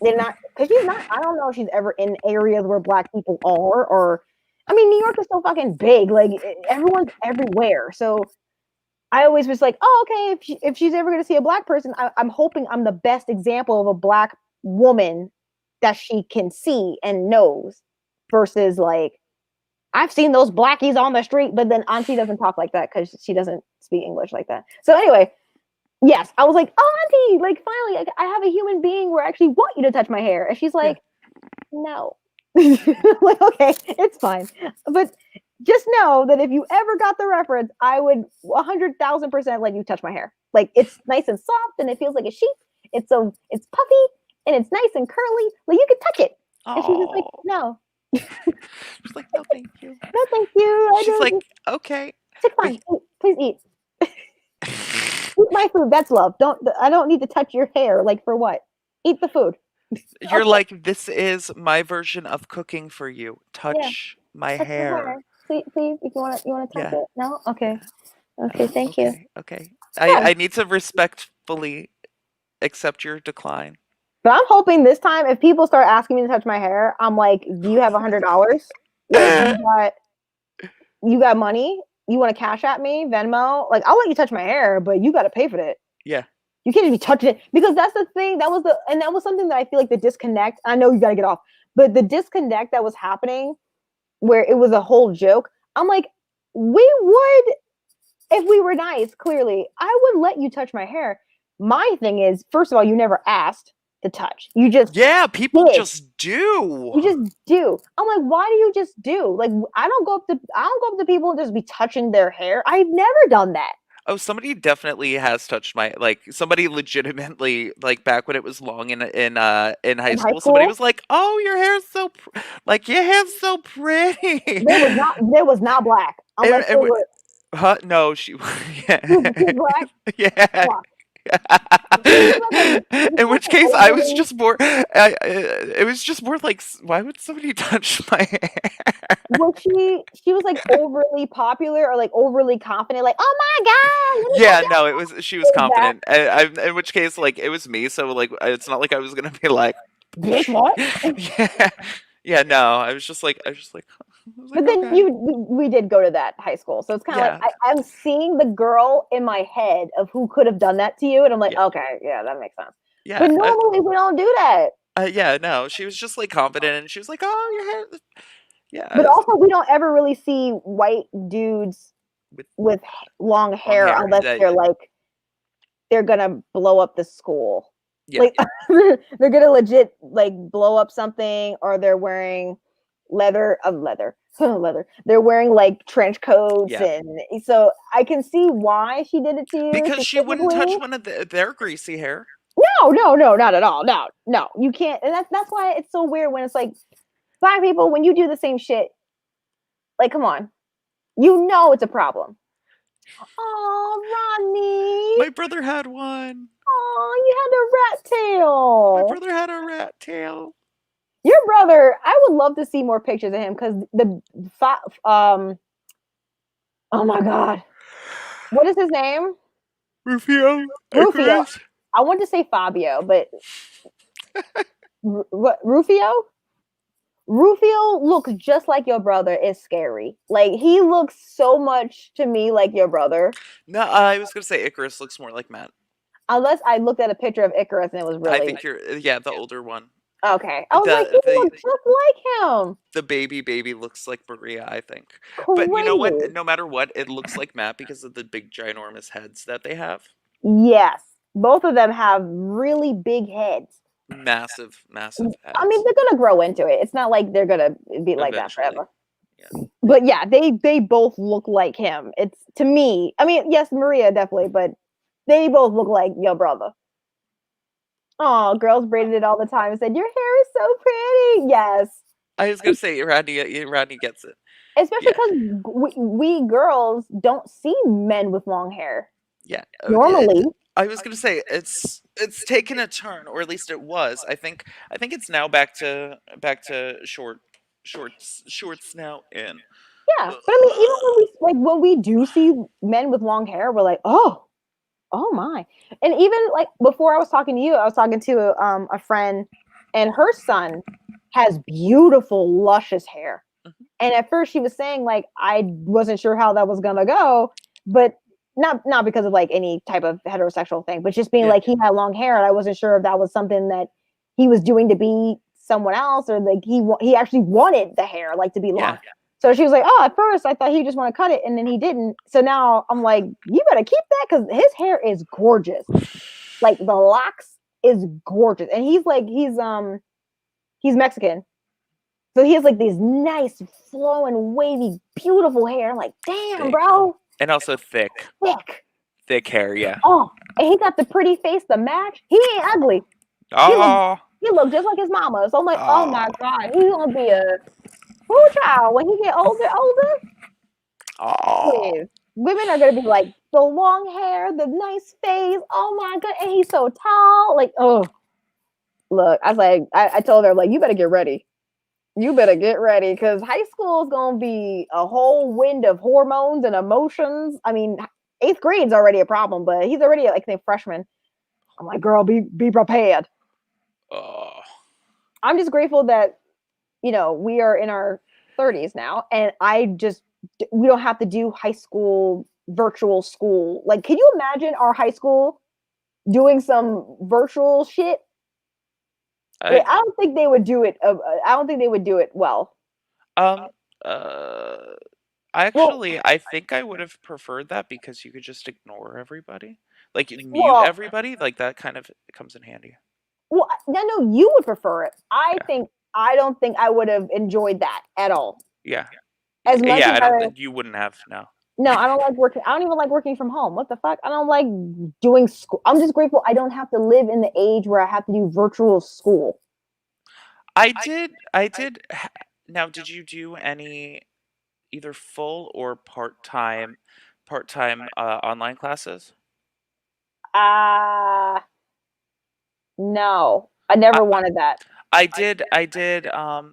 B: they're not because she's not. I don't know if she's ever in areas where Black people are, or I mean, New York is so fucking big, like everyone's everywhere. So I always was like, oh, okay, if she's ever gonna see a Black person, I'm hoping I'm the best example of a Black woman that she can see and knows, versus like I've seen those blackies on the street, but then Auntie doesn't talk like that because she doesn't speak English like that. So anyway, yes, I was like, oh, Auntie, like finally, like, I have a human being where I actually want you to touch my hair. And she's
A: Yeah.
B: like, no. Like, okay, it's fine. But just know that if you ever got the reference, I would 100,000% let you touch my hair. Like it's nice and soft and it feels like a sheep. It's puffy and it's nice and curly. Like you can touch it. And she's just like,
A: Oh.
B: no,
A: She's like, no, thank you.
B: no, thank you. I
A: She's
B: don't.
A: like, okay.
B: It's
A: But
B: fine. Please eat. Eat my food. That's love. I don't need to touch your hair. Like for what? Eat the food.
A: you're
B: Okay.
A: like, this is my version of cooking for you.
B: Yeah.
A: Touch my
B: Touch my
A: hair.
B: hair. Please. If you wanna touch
A: Yeah.
B: it. No. Okay.
A: Yeah.
B: Okay. Thank you.
A: Okay. Okay.
B: Yeah.
A: I need to respectfully accept your decline.
B: But I'm hoping this time, if people start asking me to touch my hair, I'm like, do you have $100? Like you got money? You want to cash at me, Venmo? Like I'll let you touch my hair, but you got to pay for it.
A: Yeah.
B: You can't just be touching it because that's the thing. That was something that I feel like the disconnect. I know you got to get off, but the disconnect that was happening where it was a whole joke. I'm like, we would if we were nice. Clearly, I would let you touch my hair. My thing is, first of all, you never asked. to touch. You just
A: Yeah, people
B: did.
A: just do.
B: You just do. I'm like, why do you just do? Like, I don't go up to people and just be touching their hair. I've never done that
A: Oh, somebody definitely has touched my like somebody legitimately like back when it was long in high
B: in high
A: school. Somebody
B: school.
A: was like, "Oh, your hair's so like your hair's so pretty."
B: There was not black unless
A: And
B: they were
A: huh? No, she
B: she
A: yeah.
B: was black.
A: Yeah.
B: Fuck. Was
A: In
B: she like
A: which
B: an
A: case, I was
B: overly
A: just more. It was just more like, why would somebody touch my hair?
B: was she was like overly popular or like overly confident, like, oh my god, let me touch
A: Yeah,
B: your
A: no, it was. She was
B: hair back.
A: confident. In which case, like, it was me. So, like, it's not like I was gonna be like,
B: Bitch, what?
A: yeah, yeah. No, I was just like, I was
B: But
A: like,
B: then
A: okay,
B: we did go to that high school, so it's kind of like
A: yeah,
B: I'm seeing the girl in my head of who could have done that to you, and I'm like,
A: yeah,
B: okay, yeah, that makes sense.
A: yeah,
B: But normally we don't do that.
A: yeah. No, she was just like confident, and she was like, oh, your hair,
B: But
A: yeah,
B: also, we don't ever really see white dudes
A: with
B: with long
A: long
B: hair
A: hair.
B: unless
A: That,
B: they're like they're gonna blow up the school.
A: yeah,
B: Like they're gonna legit like blow up something, or they're wearing leather leather. They're wearing like trench coats,
A: yeah.
B: and so I can see why she did it to you
A: Because she wouldn't touch
B: specifically.
A: one of their greasy hair.
B: No, not at all. No, you can't. And that's why it's so weird when it's like black people when you do the same shit. Like, come on, you know it's a problem. Oh,
A: My
B: Rodney.
A: brother had one.
B: Oh, you had a rat
A: My
B: tail.
A: brother had a rat tail.
B: Your brother, I would love to see more pictures of him because oh my god, what is his name?
A: Rufio,
B: Rufio.
A: Icarus.
B: I want to say Fabio, but what Rufio? Rufio looks just like your brother. Is scary. Like he looks so much to me like your brother.
A: No, I was gonna say Icarus looks more like Matt.
B: Unless I looked at a picture of Icarus and it was
A: I
B: really
A: think you're yeah, the older one.
B: okay. I was like, he
A: The
B: looks just like him.
A: the baby looks like Maria, I think. But you know what?
B: Crazy.
A: No matter what, it looks like Matt because of the big ginormous heads that they have.
B: Yes, both of them have really big heads.
A: Massive, massive
B: I mean,
A: heads.
B: they're gonna grow into it. It's not like they're gonna be like that
A: Eventually.
B: forever.
A: Yeah.
B: But yeah, they both look like him. It's to me. I mean, yes, Maria definitely, but they both look like your brother. Oh, girls braided it all the time and said your hair is so pretty. Yes,
A: I was gonna say Rodney gets it.
B: especially
A: Yeah.
B: because we girls don't see men with long hair
A: Yeah.
B: normally.
A: I was gonna say it's taken a turn, or at least it was. I think it's now back to shorts now in.
B: Yeah, but I mean, even when we do see men with long hair, we're like, oh my. And even like before I was talking to you, I was talking to a friend, and her son has beautiful, luscious hair.
A: Mhm.
B: And at first she was saying like I wasn't sure how that was gonna go, but not because of like any type of heterosexual thing, but just being
A: Yeah.
B: like he had long hair, and I wasn't sure if that was something that he was doing to be someone else, or like he actually wanted the hair like to be long.
A: Yeah.
B: So she was like, "Oh, at first I thought he just want to cut it, and then he didn't." So now I'm like, "You better keep that because his hair is gorgeous. Like the locks is gorgeous, and he's Mexican, so he has like these nice flowing, wavy, beautiful hair. I'm like, damn,
A: Thick.
B: bro,
A: And also thick.
B: thick.
A: Thick hair, yeah.
B: Oh, and he got the pretty face to match. He ain't ugly. He look
A: Oh,
B: he look just like his mama. So I'm like, oh
A: oh,
B: my god, he's gonna be a who child when he get older.
A: oh.
B: Please. Women are gonna be like the long hair, the nice face. Oh my god, and he's so tall. Like, oh, look, I was like, I told her like, you better get ready. You better get ready because high school is gonna be a whole wind of hormones and emotions. I mean, eighth grade's already a problem, but he's already like a freshman. I'm like, girl, be prepared.
A: Oh.
B: I'm just grateful that we are in our 30s now, and we don't have to do high school virtual school. Like, can you imagine our high school doing some virtual shit? Like,
A: I
B: I don't think they would do it. I don't think they would do it well.
A: um uh
B: Well,
A: actually I think I would have preferred that because you could just ignore everybody. Like you mute
B: well,
A: everybody, like that kind of comes in handy.
B: Well, I know you would prefer it.
A: Yeah.
B: I don't think I would have enjoyed that at all.
A: Yeah.
B: As much
A: Yeah,
B: as
A: I don't
B: I
A: think you wouldn't have, no.
B: no, I don't like working. I don't even like working from home. What the fuck? I don't like doing school. I'm just grateful I don't have to live in the age where I have to do virtual school.
A: Now, did you do any either full or part-time online classes?
B: Uh no. I
A: I,
B: never wanted that.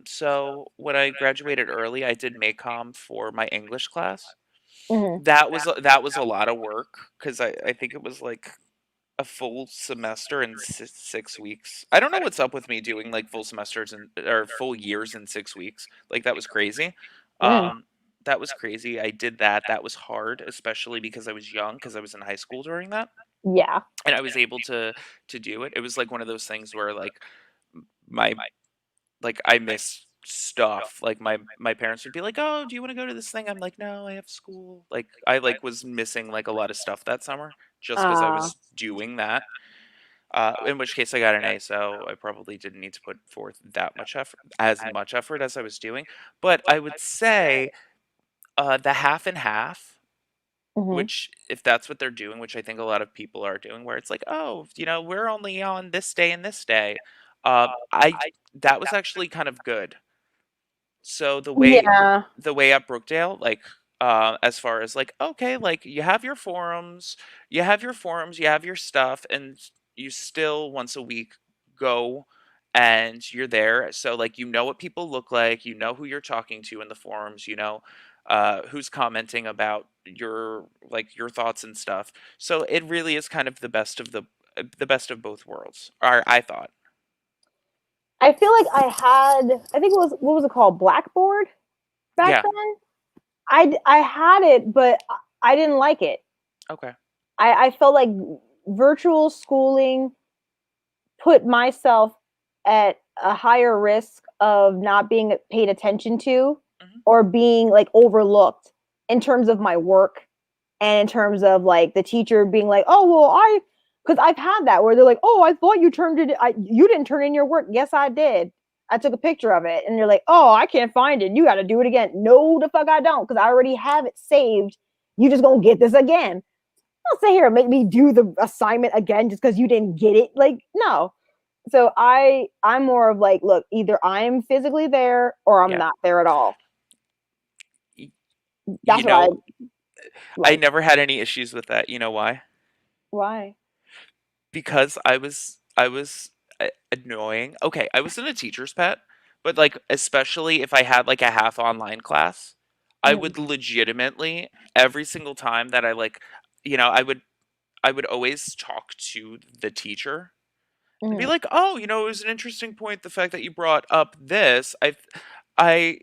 A: so when I graduated early, I did MACOM for my English class.
B: Hmm.
A: That was a lot of work because I think it was like a full semester in 6 weeks. I don't know what's up with me doing like full semesters and or full years in 6 weeks. Like that was crazy.
B: Mm,
A: Um, that was crazy. I did that. That was hard, especially because I was young, because I was in high school during that,
B: yeah.
A: and I was able to do it. It was like one of those things where like my like I miss stuff. Like my parents would be like, "Oh, do you want to go to this thing?" I'm like, "No, I have school." Like I like was missing like a lot of stuff that summer just because I
B: Uh
A: was doing that. In which case I got an A, so I probably didn't need to put forth that much effort as I was doing. But I would say the half and half,
B: mhm.
A: which if that's what they're doing, which I think a lot of people are doing, where it's like, oh, we're only on this day and this day. I That was actually kind of good. So
B: Yeah.
A: the way at Brookdale, like as far as like, okay, like you have your stuff, and you still once a week go and you're there. So like you know what people look like, you know who you're talking to in the forums, who's commenting about your thoughts and stuff. So it really is kind of the best of both worlds. Or I thought.
B: I feel like I think it was, what was it called? Blackboard back
A: Yeah.
B: then? I had it, but I didn't like it.
A: Okay.
B: I felt like virtual schooling put myself at a higher risk of not being paid attention to
A: Hmm.
B: or being like overlooked in terms of my work and in terms of like the teacher being like, oh well, because I've had that where they're like, oh, I thought you turned it, you didn't turn in your work. Yes, I did. I took a picture of it, and they're like, oh, I can't find it. You got to do it again. No, the fuck I don't, because I already have it saved. You just gonna get this again. Don't sit here and make me do the assignment again just because you didn't get it. Like, no. So I'm more of like, look, either I'm physically there or I'm
A: Yeah.
B: not there at all.
A: Y- You
B: That's what I
A: know, I
B: like.
A: never had any issues with that. You know why?
B: Why?
A: Because I was annoying. Okay, I wasn't a teacher's pet, but like especially if I had like a half online class, I
B: Mm,
A: would legitimately every single time that I would always talk to the teacher and be
B: mm.
A: like, "Oh, it was an interesting point the fact that you brought up this. I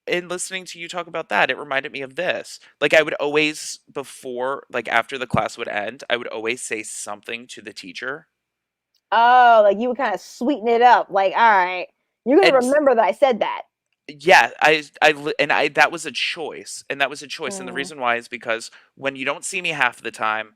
A: in listening to you talk about that, it reminded me of this." Like I would always before like after the class would end, I would always say something to the teacher.
B: Oh, like you would kind of sweeten it up. Like, all right, you're gonna
A: And
B: remember that I said that.
A: yeah, I that was a choice, and that was a choice, and the
B: Mm,
A: reason why is because when you don't see me half the time,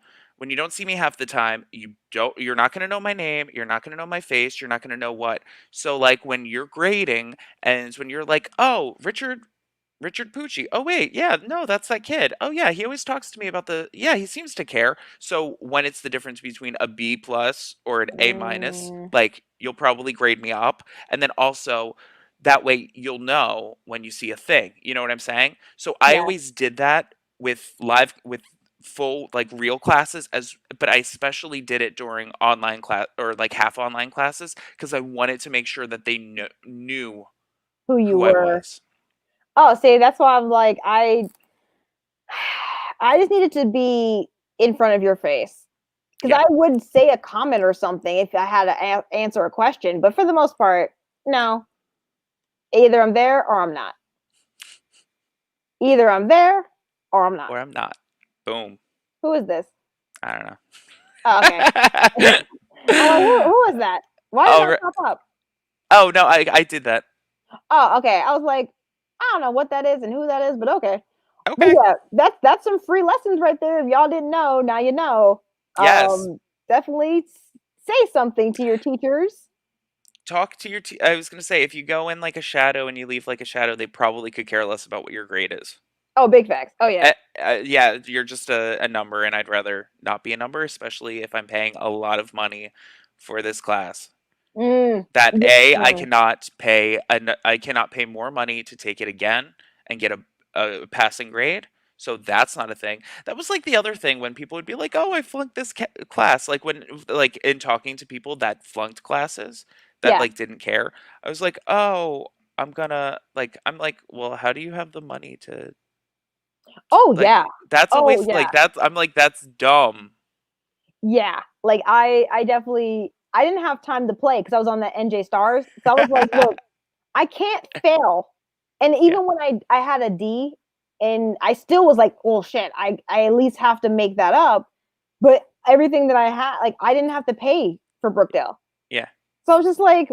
A: you're not gonna know my name, you're not gonna know my face, you're not gonna know what. So like when you're grading, and when you're like, oh, Richard Pucci. Oh wait, yeah, no, that's that kid. Oh yeah, he always talks to me about yeah, he seems to care. So when it's the difference between a B plus or an A minus,
B: mm,
A: like you'll probably grade me up, and then also that way you'll know when you see a thing. You know what I'm saying? So I
B: yeah.
A: always did that with full like real classes but I especially did it during online class or like half online classes because I wanted to make sure that they knew
B: Who you
A: who I
B: were?
A: was.
B: Oh, see, that's why I'm like, I just needed to be in front of your face because
A: Yeah.
B: I would say a comment or something if I had to answer a question. But for the most part, no. Either I'm there or I'm not. Either I'm there or I'm not.
A: Or I'm not. Boom.
B: Who is this?
A: I don't know.
B: Oh, okay. I'm like, who is that? Why did
A: Oh,
B: that pop up?
A: oh no, I did that.
B: Oh, okay. I was like, I don't know what that is and who that is, but okay. But
A: Okay.
B: yeah, that's some free lessons right there. If y'all didn't know, now you know.
A: Yes.
B: Definitely say something to your teachers.
A: talk to your I was gonna say, if you go in like a shadow and you leave like a shadow, they probably could care less about what your grade is.
B: Oh, big facts. Oh yeah.
A: Yeah, you're just a number, and I'd rather not be a number, especially if I'm paying a lot of money for this class.
B: Mm.
A: That
B: Yeah.
A: A, I cannot pay more money to take it again and get a passing grade. So that's not a thing. That was like the other thing when people would be like, "Oh, I flunked this class." Like when like in talking to people that flunked classes that
B: Yeah.
A: like didn't care. I was like, "Oh, I'm like, "Well, how do you have the money to
B: Oh
A: like
B: yeah.
A: that's a
B: Oh
A: waste
B: yeah.
A: like that's I'm like that's dumb."
B: Yeah. Like I definitely I didn't have time to play because I was on the NJ Stars. So I was like, look, I can't fail. And
A: Yeah.
B: even when I had a D and I still was like, well shit, I at least have to make that up. But everything that I had, like I didn't have to pay for Brookdale.
A: Yeah.
B: So I was just like,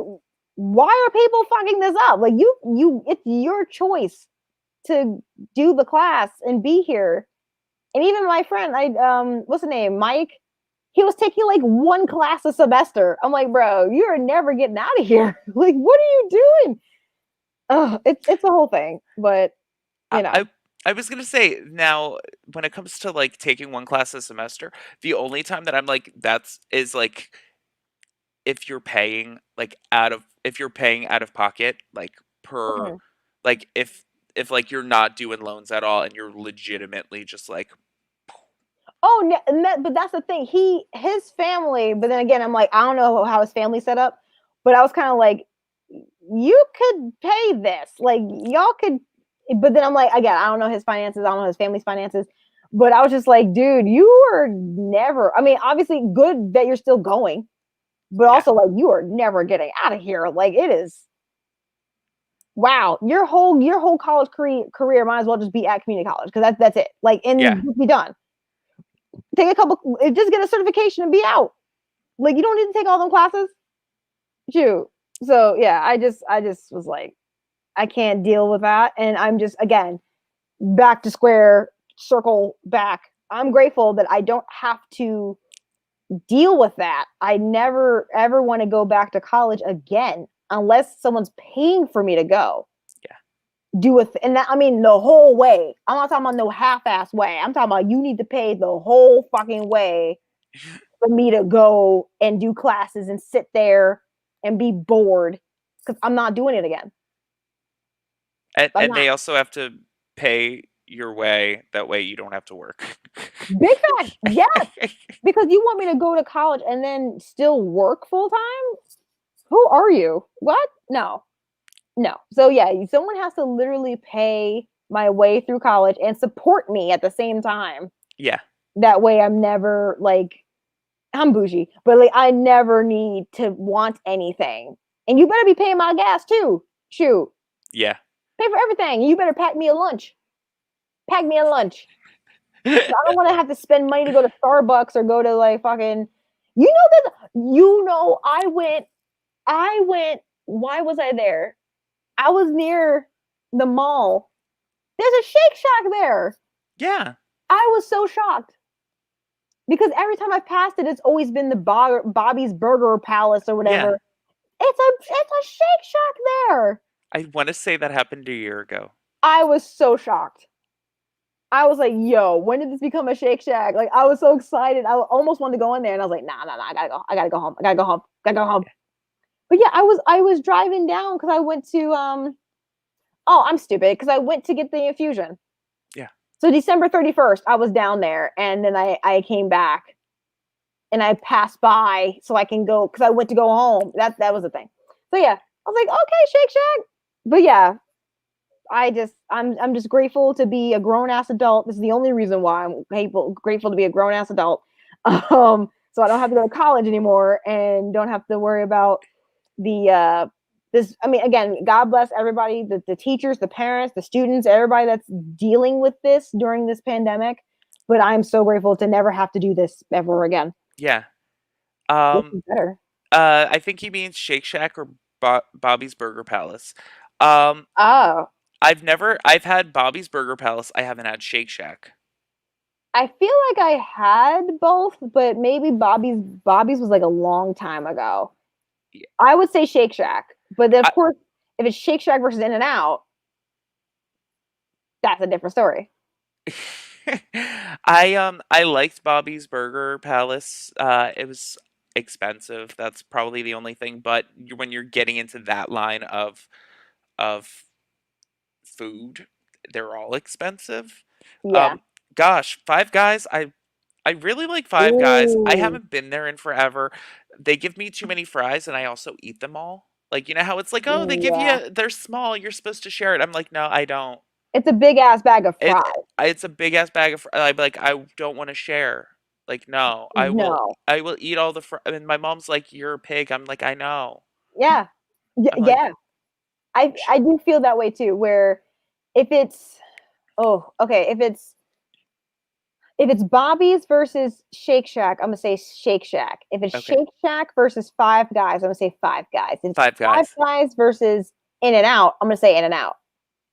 B: why are people fucking this up? Like it's your choice to do the class and be here. And even my friend, what's the name? Mike, he was taking like one class a semester. I'm like, bro, you're never getting out of here. Like, what are you doing? It's a whole thing, but
A: I,
B: you know,
A: I I was gonna say now when it comes to like taking one class a semester, the only time that I'm like that's is like if you're paying like if you're paying out of pocket like per
B: mhm.
A: like if like you're not doing loans at all and you're legitimately just like
B: Oh, but that's the thing. His family, but then again, I'm like, I don't know how his family set up, but I was kind of like, you could pay this, like y'all could. But then I'm like, again, I don't know his finances, I don't know his family's finances, but I was just like, dude, you are never. I mean, obviously, good that you're still going, but
A: yeah
B: also like you are never getting out of here. Like it is. Wow, your whole college career might as well just be at community college because that's it. Like,
A: yeah
B: and be done. Take a couple, just get a certification and be out. Like you don't need to take all them classes. Shoot. So yeah, I just was like, I can't deal with that. And I'm just again back to square circle back. I'm grateful that I don't have to deal with that. I never ever want to go back to college again unless someone's paying for me to go.
A: yeah
B: Do it and that I mean the whole way. I'm not talking about no half-ass way. I'm talking about you need to pay the whole fucking way for me to go and do classes and sit there and be bored because I'm not doing it again. I'm
A: and
B: not.
A: they also have to pay your way that way you don't have to work.
B: Big facts. Yes. Because you want me to go to college and then still work full time? Who are you? What? No. No. So yeah, someone has to literally pay my way through college and support me at the same time.
A: Yeah
B: That way I'm never like I'm bougie, but like I never need to want anything. And you better be paying my gas too. Shoot.
A: yeah
B: Pay for everything. You better pack me a lunch. Pack me a lunch. I don't want to have to spend money to go to Starbucks or go to like fucking. You know that. You know I went. I went. Why was I there? I was near the mall. There's a Shake Shack there.
A: yeah
B: I was so shocked because every time I've passed it, it's always been the Bobby's Burger Palace or
A: yeah
B: whatever. It's a Shake Shack there.
A: I want to say that happened a year ago.
B: I was so shocked. I was like, yo, when did this become a Shake Shack? Like, I was so excited. I almost wanted to go in there, and I was like, nah, nah, nah, I gotta go. I gotta go home. I gotta go home. I gotta go home. But yeah, I was driving down because I went to oh, I'm stupid because I went to get the infusion.
A: Yeah
B: So December 31st, I was down there, and then I came back and I passed by so I can go because I went to go home. That was the thing. So yeah, I was like, okay, Shake Shack. But yeah, I'm just grateful to be a grown ass adult. This is the only reason why I'm grateful to be a grown ass adult. So I don't have to go to college anymore and don't have to worry about the this. I mean, again, God bless everybody, the teachers, the parents, the students, everybody that's dealing with this during this pandemic. But I'm so grateful to never have to do this ever again.
A: yeah
B: This
A: um
B: is better.
A: I think he means Shake Shack or Bobby's Burger Palace. um
B: Oh,
A: I've had Bobby's Burger Palace. I haven't had Shake Shack.
B: I feel like I had both, but maybe Bobby's was like a long time ago.
A: Yeah.
B: I would say Shake Shack, but then of
A: I,
B: course, if it's Shake Shack versus In and Out, that's a different story.
A: I liked Bobby's Burger Palace. It was expensive. That's probably the only thing. But when you're getting into that line of food, they're all expensive.
B: Yeah.
A: Um, gosh, Five Guys. I really like Five Guys. I
B: Ooh.
A: haven't been there in forever. They give me too many fries, and I also eat them all. Like you know how it's like, oh, they give
B: Yeah.
A: you they're small. You're supposed to share it. I'm like, no, I don't.
B: It's a big ass bag of
A: It
B: fries.
A: it's a big ass bag of I'm like, "I don't wanna share." Like, "No,
B: No.
A: I will eat all the and my mom's like, "You're a pig." I'm like, "I know."
B: Yeah.
A: I'm like,
B: Yeah. I do feel that way too, where if it's oh, okay, if it's Bobby's versus Shake Shack, I'm gonna say Shake Shack. If it's
A: "Okay,
B: Shake Shack versus Five Guys, I'm gonna say Five Guys. If it's
A: Five
B: Five
A: Guys."
B: Guys versus In and Out, I'm gonna say In and Out.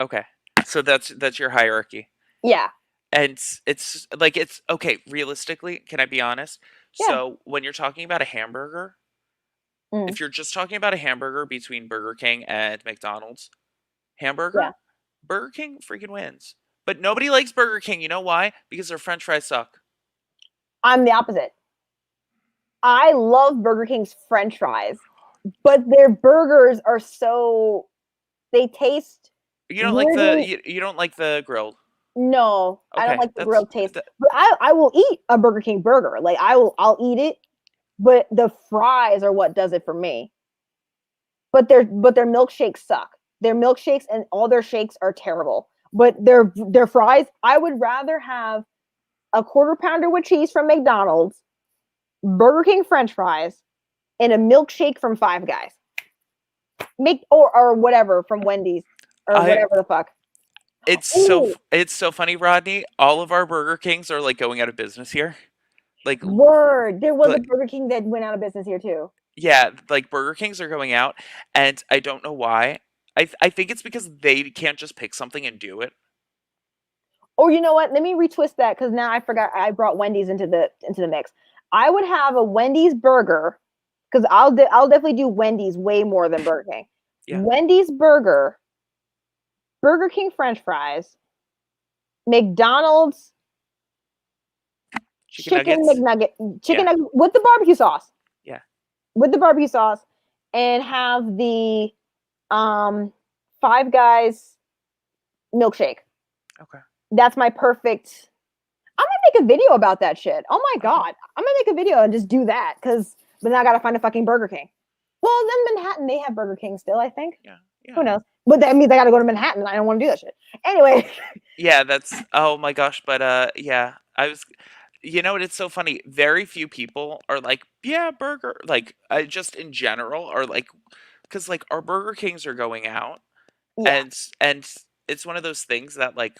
A: Okay. So that's your hierarchy.
B: Yeah.
A: And it's like, it's okay, realistically, can I be honest?
B: Yeah.
A: So, when you're talking about a hamburger,
B: Mm,
A: if you're just talking about a hamburger between Burger King and McDonald's,
B: yeah.
A: hamburger, Burger King freaking wins. But nobody likes Burger King, you know why? Because their french fries suck.
B: I'm the opposite. I love Burger King's French fries, but their burgers are so they taste weirdly.
A: You don't like the grilled.
B: No, I don't
A: Okay,
B: like the grilled taste. But I will eat a Burger King burger. Like I'll eat it, but the fries are what does it for me. But their milkshakes suck. Their milkshakes and all their shakes are terrible. But their fries, I would rather have a quarter pounder with cheese from McDonald's, Burger King French fries, and a milkshake from Five Guys. Make or whatever from Wendy's or
A: I
B: whatever the fuck. Ooh,
A: it's so funny, Rodney. All of our Burger Kings are like going out of business here. Like
B: word. There was a
A: like
B: Burger King that went out of business here too.
A: yeah, like Burger Kings are going out, and I don't know why. I think it's because they can't just pick something and do it.
B: Or you know what? Let me retwist that because now I forgot I brought Wendy's into the mix. I would have a Wendy's burger because I'll definitely do Wendy's way more than Burger King.
A: Yeah,
B: Wendy's burger, Burger King French fries, McDonald's
A: chicken
B: chicken
A: nuggets.
B: McNugget, chicken
A: Yeah,
B: nugget with the barbecue sauce,
A: yeah.
B: with the barbecue sauce, and have the um Five Guys milkshake.
A: Okay,
B: That's my perfect. I'm gonna make a video about that shit. Oh my
A: okay.
B: god, I'm gonna make a video and just do that because. But now I gotta find a fucking Burger King. Well, then Manhattan they have Burger King still. I think.
A: Yeah,
B: Who
A: yeah,
B: knows? But that means I gotta go to Manhattan. And I don't want to do that shit. Anyway,
A: yeah. That's oh my gosh. But yeah. I was. You know what? It's so funny. Very few people are like, yeah, burger. Like, just in general are like, because like our Burger Kings are going out,
B: yeah.
A: and it's one of those things that like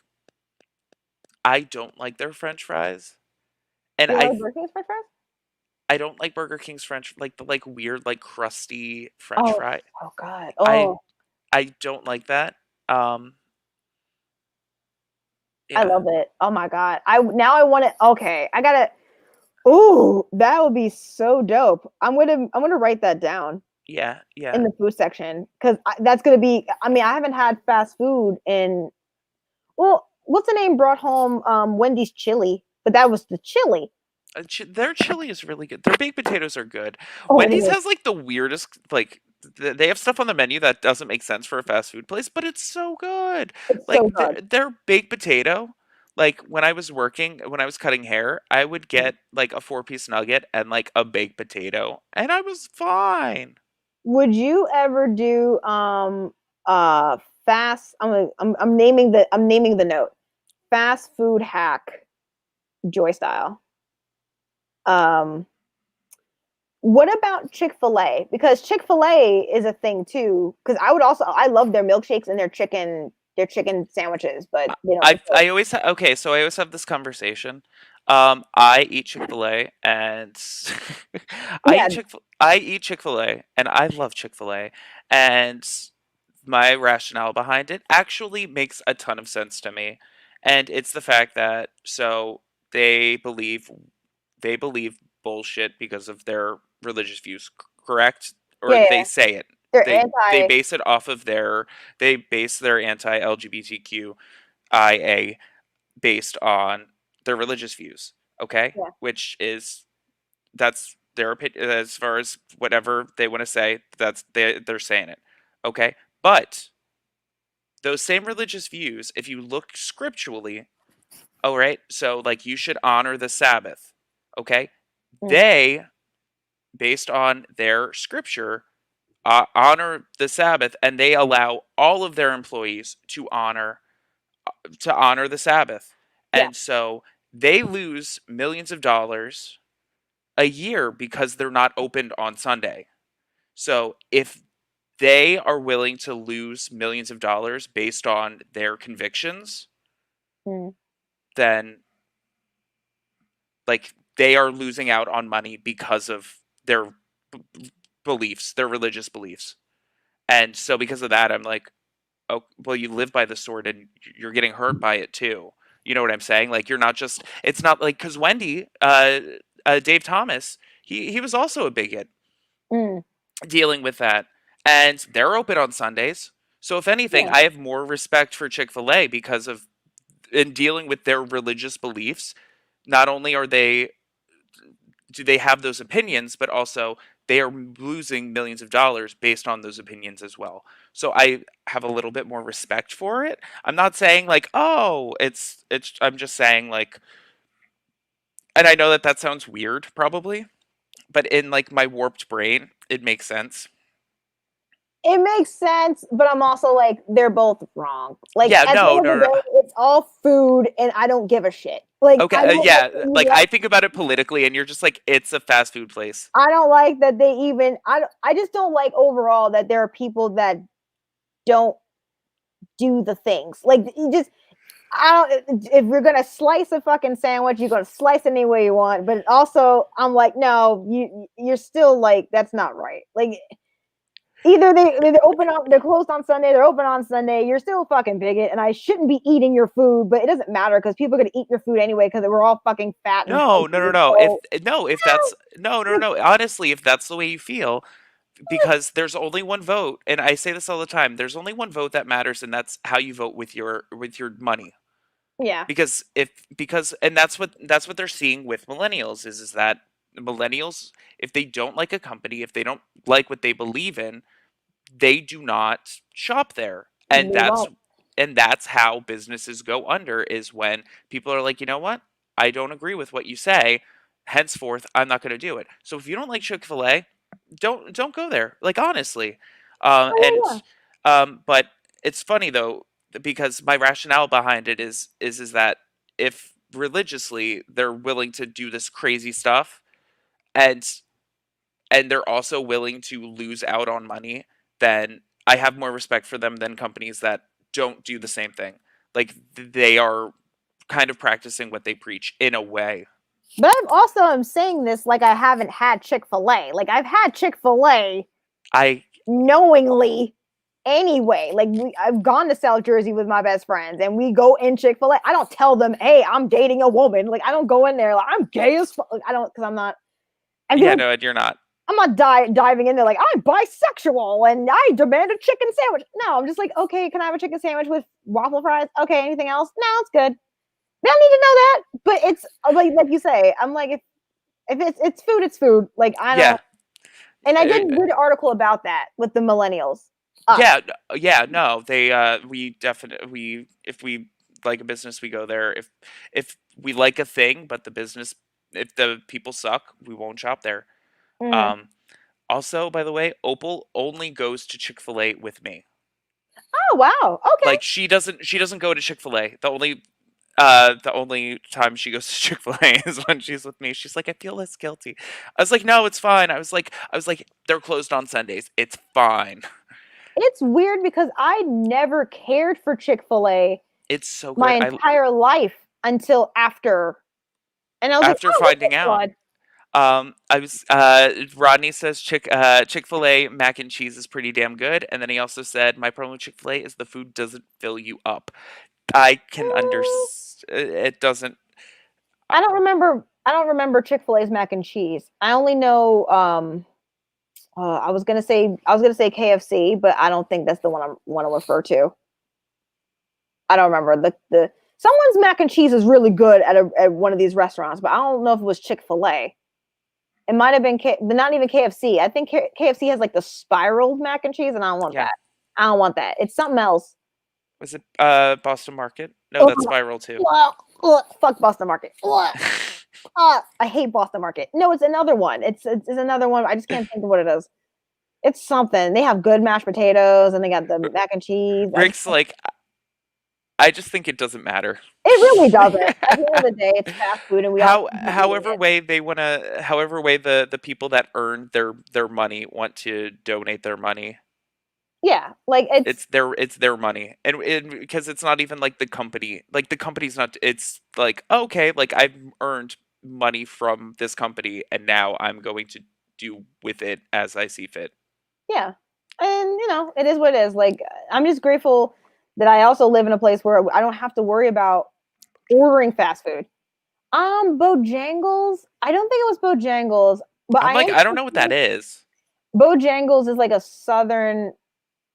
A: I don't like their French fries, and
B: You don't like Burger King's French fries?
A: I don't like Burger King's French like the like weird like crusty French
B: Oh,
A: fry.
B: oh god.
A: I
B: Oh,
A: I don't like that. Um,
B: I
A: yeah,
B: love it. Oh my god. I want to. Okay, I gotta. Ooh, that would be so dope. I'm gonna write that down
A: yeah,
B: in
A: yeah.
B: the food section because that's gonna be. I mean, I haven't had fast food in. Well, what's the name brought home Wendy's chili, but that was the chili.
A: Their chili is really good. Their baked potatoes are good.
B: Oh, it
A: Wendy's
B: is.
A: has like the weirdest like they have stuff on the menu that doesn't make sense for a fast food place, but it's so good.
B: It's
A: Like
B: so good.
A: their baked potato, like when I was working, when I was cutting hair, I would get like a four-piece nugget and like a baked potato, and I was fine.
B: Would you ever do uh fast I'm naming the note. Fast food hack Joy style. Um what about Chick-fil-A? Because Chick-fil-A is a thing too. Because I love their milkshakes and their chicken sandwiches, but they don't make those.
A: I always okay, so I always have this conversation. I eat Chick-fil-A and
B: Yeah,
A: I eat Chick-fil-A and I love Chick-fil-A and my rationale behind it actually makes a ton of sense to me. And it's the fact that so they believe they believe bullshit because of their religious views, correct? or
B: Yeah,
A: they
B: yeah.
A: say it.
B: They're
A: They
B: anti.
A: base it off of they base their anti-LGBTQIA based on their religious views. Okay,
B: Yeah.
A: which is that's their opinion as far as whatever they want to say. They're saying it. Okay, but those same religious views, if you look scripturally, all right, so like you should honor the Sabbath. Okay,
B: Mm.
A: they based on their scripture honor the Sabbath, and they allow all of their employees to honor the Sabbath,
B: Yeah.
A: and so they lose millions of dollars a year because they're not opened on Sunday. So if they are willing to lose millions of dollars based on their convictions,
B: Mm.
A: then like they are losing out on money because of their beliefs, their religious beliefs. And so because of that, I'm like, oh, well, you live by the sword and you're getting hurt by it too. You know what I'm saying? Like, you're not just, it's not like, because Dave Thomas, he was also a bigot
B: Mm.
A: dealing with that. And they're open on Sundays. So if anything,
B: Yeah.
A: I have more respect for Chick-fil-A because of, in dealing with their religious beliefs, not only are they do they have those opinions, but also they are losing millions of dollars based on those opinions as well. So I have a little bit more respect for it. I'm not saying like, oh, it's I'm just saying like, and I know that that sounds weird probably, but in like my warped brain, it makes sense.
B: It makes sense, but I'm also like, they're both wrong. Like
A: Yeah,
B: at the
A: no,
B: end of
A: no,
B: the
A: no.
B: day, it's all food, and I don't give a shit. Like
A: Okay,
B: I don't like
A: yeah,
B: that you
A: like
B: let
A: I think about it politically and you're just like it's a fast food place.
B: I don't like that they even I just don't like overall that there are people that don't do the things. Like you just I don't if you're gonna slice a fucking sandwich, you're gonna slice it any way you want. But also I'm like, no, you're still like that's not right. Like either they're open on they're closed on Sunday, they're open on Sunday. You're still a fucking bigot, and I shouldn't be eating your food, but it doesn't matter because people are gonna eat your food anyway because we're all fucking fat and
A: No, no, no,
B: healthy.
A: no. If
B: So
A: no, if that's no, no, no. Honestly, if that's the way you feel, because there's only one vote, and I say this all the time, there's only one vote that matters, and that's how you vote with your money.
B: yeah,
A: Because and that's what they're seeing with millennials is that millennials, if they don't like a company, if they don't like what they believe in, they do not shop there.
B: we won't.
A: And that's how businesses go under is when people are like, "You know what? I don't agree with what you say. Henceforth, I'm not going to do it." So if you don't like Chick-fil-A, don't go there. Like honestly. And
B: Oh
A: but it's funny though because my rationale behind it is that if religiously they're willing to do this crazy stuff and they're also willing to lose out on money, then I have more respect for them than companies that don't do the same thing. Like they are kind of practicing what they preach in a way.
B: but I'm also am saying this like I haven't had Chick-fil-A. Like I've had Chick-fil-A
A: I
B: knowingly anyway. Like I've gone to South Jersey with my best friends, and we go in Chick-fil-A. I don't tell them, "Hey, I'm dating a woman." Like I don't go in there like I'm gay as fuck. Like, I don't because I'm not. I feel
A: yeah,
B: like
A: no, you're not.
B: I'm not diving in there like I'm bisexual and I demand a chicken sandwich. No, I'm just like, okay, can I have a chicken sandwich with waffle fries? Okay, anything else? No, it's good. They don't need to know that. But it's like you say, I'm like if it's food, it's food. Like I
A: Yeah.
B: don't. And I
A: Uh,
B: did read an article about that with the millennials. Us.
A: yeah, yeah, no. They we definitely we if we like a business we go there. If we like a thing but the business if the people suck, we won't shop there.
B: Mm.
A: Um Also, by the way, Opal only goes to Chick-fil-A with me.
B: Oh wow. Okay.
A: Like she doesn't go to Chick-fil-A. The only time she goes to Chick-fil-A is when she's with me. She's like, I feel less guilty. I was like, no, it's fine. I was like, they're closed on Sundays. It's fine.
B: It's weird because I never cared for Chick-fil-A
A: It's so
B: my
A: good. I
B: entire life until after. And I was like,
A: after
B: oh, this
A: finding
B: is
A: out.
B: good.
A: I was Rodney says Chick-fil-A mac and cheese is pretty damn good, and then he also said my problem with Chick-fil-A is the food doesn't fill you up. I can understand it doesn't. Uh,
B: I don't remember Chick-fil-A's mac and cheese. I only know I was gonna say KFC, but I don't think that's the one I want to refer to. I don't remember the someone's mac and cheese is really good at one of these restaurants, but I don't know if it was Chick-fil-A. It might have been but not even KFC. I think KFC has like the spiraled mac and cheese, and I don't want
A: Yeah.
B: that. I don't want that. It's something else.
A: Was it Boston Market? No,
B: Ugh,
A: that's Spiral too.
B: ugh, fuck Boston Market. Ugh, I hate Boston Market. No, it's another one. It's another one. I just can't think of what it is. It's something. They have good mashed potatoes, and they got the mac and cheese.
A: Rick's like, I just think it doesn't matter.
B: It really doesn't. At the end of the day, it's fast food, and we all
A: How
B: should be eating
A: however
B: it.
A: way they want to, however way the people that earn their money want to donate their money,
B: Yeah, like
A: it's their money, and because it's not even like the company's not, it's like, okay, like I've earned money from this company and now I'm going to do with it as I see fit.
B: yeah, and it is what it is. Like I'm just grateful that I also live in a place where I don't have to worry about ordering fast food. Bojangles. I don't think it was Bojangles, but
A: I'm
B: I
A: like,
B: am
A: I don't know what that is.
B: Bojangles is like a southern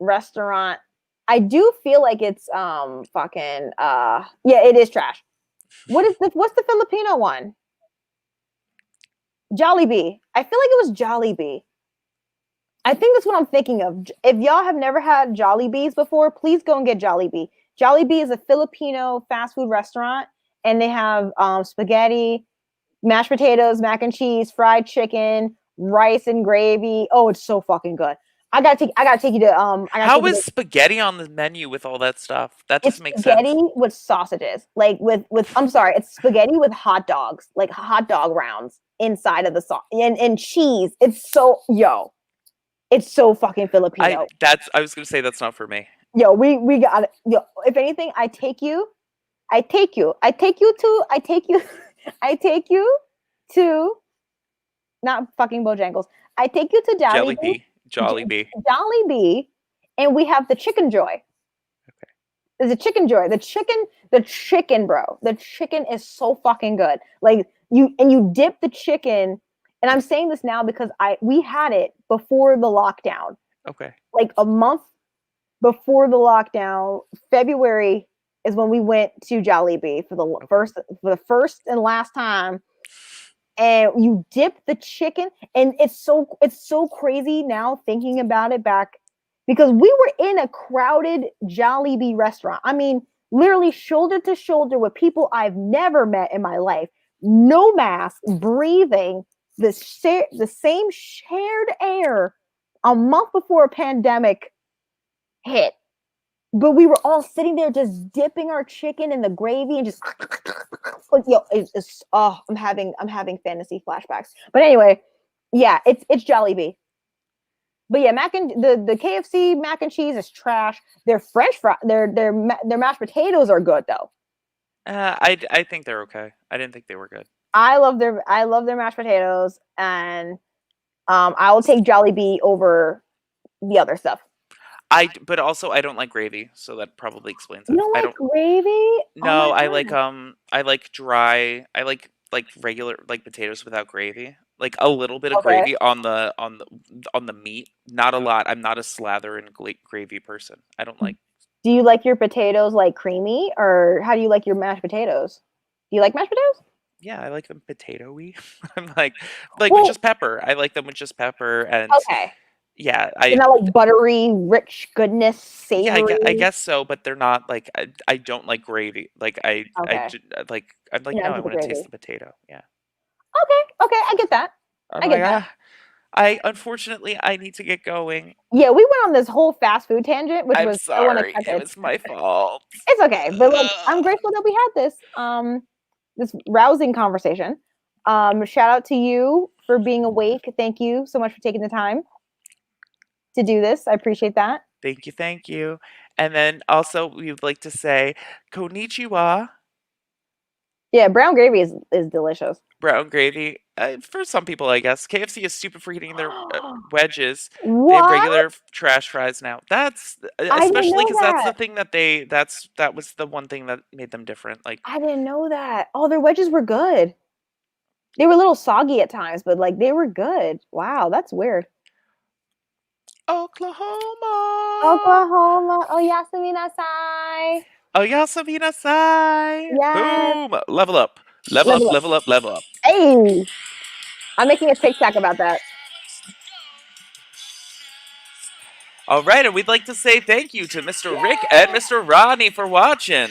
B: restaurant. I do feel like it's fucking yeah, it is trash. What's the Filipino one? Jollibee. I feel like it was Jollibee. I think that's what I'm thinking of. If y'all have never had Jollibees before, please go and get Jollibee. Jollibee is a Filipino fast food restaurant, and they have spaghetti, mashed potatoes, mac and cheese, fried chicken, rice and gravy. Oh, it's so fucking good. I gotta take you to
A: How is spaghetti on the menu with all that stuff? That
B: it's
A: doesn't make
B: spaghetti
A: sense.
B: with sausages. Like with I'm sorry, it's spaghetti with hot dogs, like hot dog rounds inside of the sauce and cheese. It's so it's so fucking Filipino.
A: I was gonna say that's not for me.
B: Yo, we got it. Yo, if anything, I take you to, I take you to not fucking Bojangles. I take you to Jollibee,
A: Jelly Jollibee.
B: Jollibee, and we have the Chicken Joy.
A: Okay.
B: There's a Chicken Joy. The chicken, bro. The chicken is so fucking good. Like you dip the chicken, and I'm saying this now because we had it before the lockdown,
A: Okay.
B: like a month before the lockdown. February is when we went to Jollibee for the first and last time, and you dip the chicken, and it's so crazy now thinking about it back, because we were in a crowded Jollibee restaurant. I mean, literally shoulder to shoulder with people I've never met in my life, no mask, breathing the same shared air a month before a pandemic hit. But we were all sitting there just dipping our chicken in the gravy and just like, yo, oh, I'm having fantasy flashbacks. But anyway, yeah, it's Jollibee. But yeah, the KFC mac and cheese is trash. Their French fry, their mashed potatoes are good though.
A: I think they're okay. I didn't think they were good.
B: I love their mashed potatoes, and I will take Jollibee over the other stuff.
A: But also I don't like gravy, so that probably explains
B: You
A: it.
B: don't
A: I
B: like
A: don't.
B: gravy? Oh
A: No,
B: my god.
A: I like dry. I like regular like potatoes without gravy. Like a little bit of
B: Okay.
A: gravy on the meat. Not a lot. I'm not a slather and gravy person. I don't like.
B: Do you like your potatoes like creamy, or how do you like your mashed potatoes? Do you like mashed potatoes?
A: Yeah, I like them potatoey. I'm like with
B: Well,
A: just pepper. I like them with just pepper and
B: okay.
A: yeah,
B: They're not like buttery, rich goodness,
A: yeah, I
B: savory.
A: guess so, but they're not like I don't like gravy. Like
B: Okay.
A: like I'm like
B: You're
A: no,
B: not
A: I
B: into the
A: want to taste
B: gravy.
A: the potato. Yeah.
B: Okay. Okay. I get that.
A: I'm
B: I
A: like
B: get that.
A: I unfortunately I need to get going.
B: Yeah, we went on this whole fast food tangent, which
A: I'm
B: was so
A: sorry. It
B: unexpected.
A: was my fault.
B: It's okay, but look, I'm
A: Ugh.
B: grateful that we had this rousing conversation. Shout out to you for being awake. Thank you so much for taking the time to do this. I appreciate that.
A: Thank you, thank you. And then also we would like to say konnichiwa,
B: Yeah, brown gravy is delicious.
A: brown gravy. For some people, I guess KFC is stupid for eating their wedges. They have
B: What?
A: regular trash fries now. That's
B: I didn't
A: especially
B: know
A: because that's the
B: that.
A: thing that was the one thing that made them different. Like
B: I didn't know that. Oh, their wedges were good. They were a little soggy at times, but like they were good. Wow, that's weird.
A: Oklahoma.
B: Oklahoma. Oh, Yasamina Sai.
A: Oh, Yasamina Sai.
B: Yes.
A: Boom. Level up. Level up,
B: Level up.
A: level up, level up.
B: Hey, I'm making a TikTok about that.
A: All right, and we'd like to say thank you to Mr. Rick and
B: Yay!
A: Mr. Rodney for watching.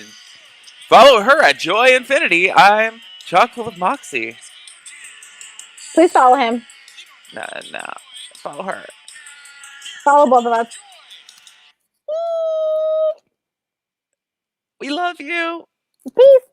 A: Follow her at Joy Infinity. I'm Chocolate with Moxie.
B: Please follow him.
A: No, no. Follow her.
B: Follow both of us.
A: We love you.
B: Peace.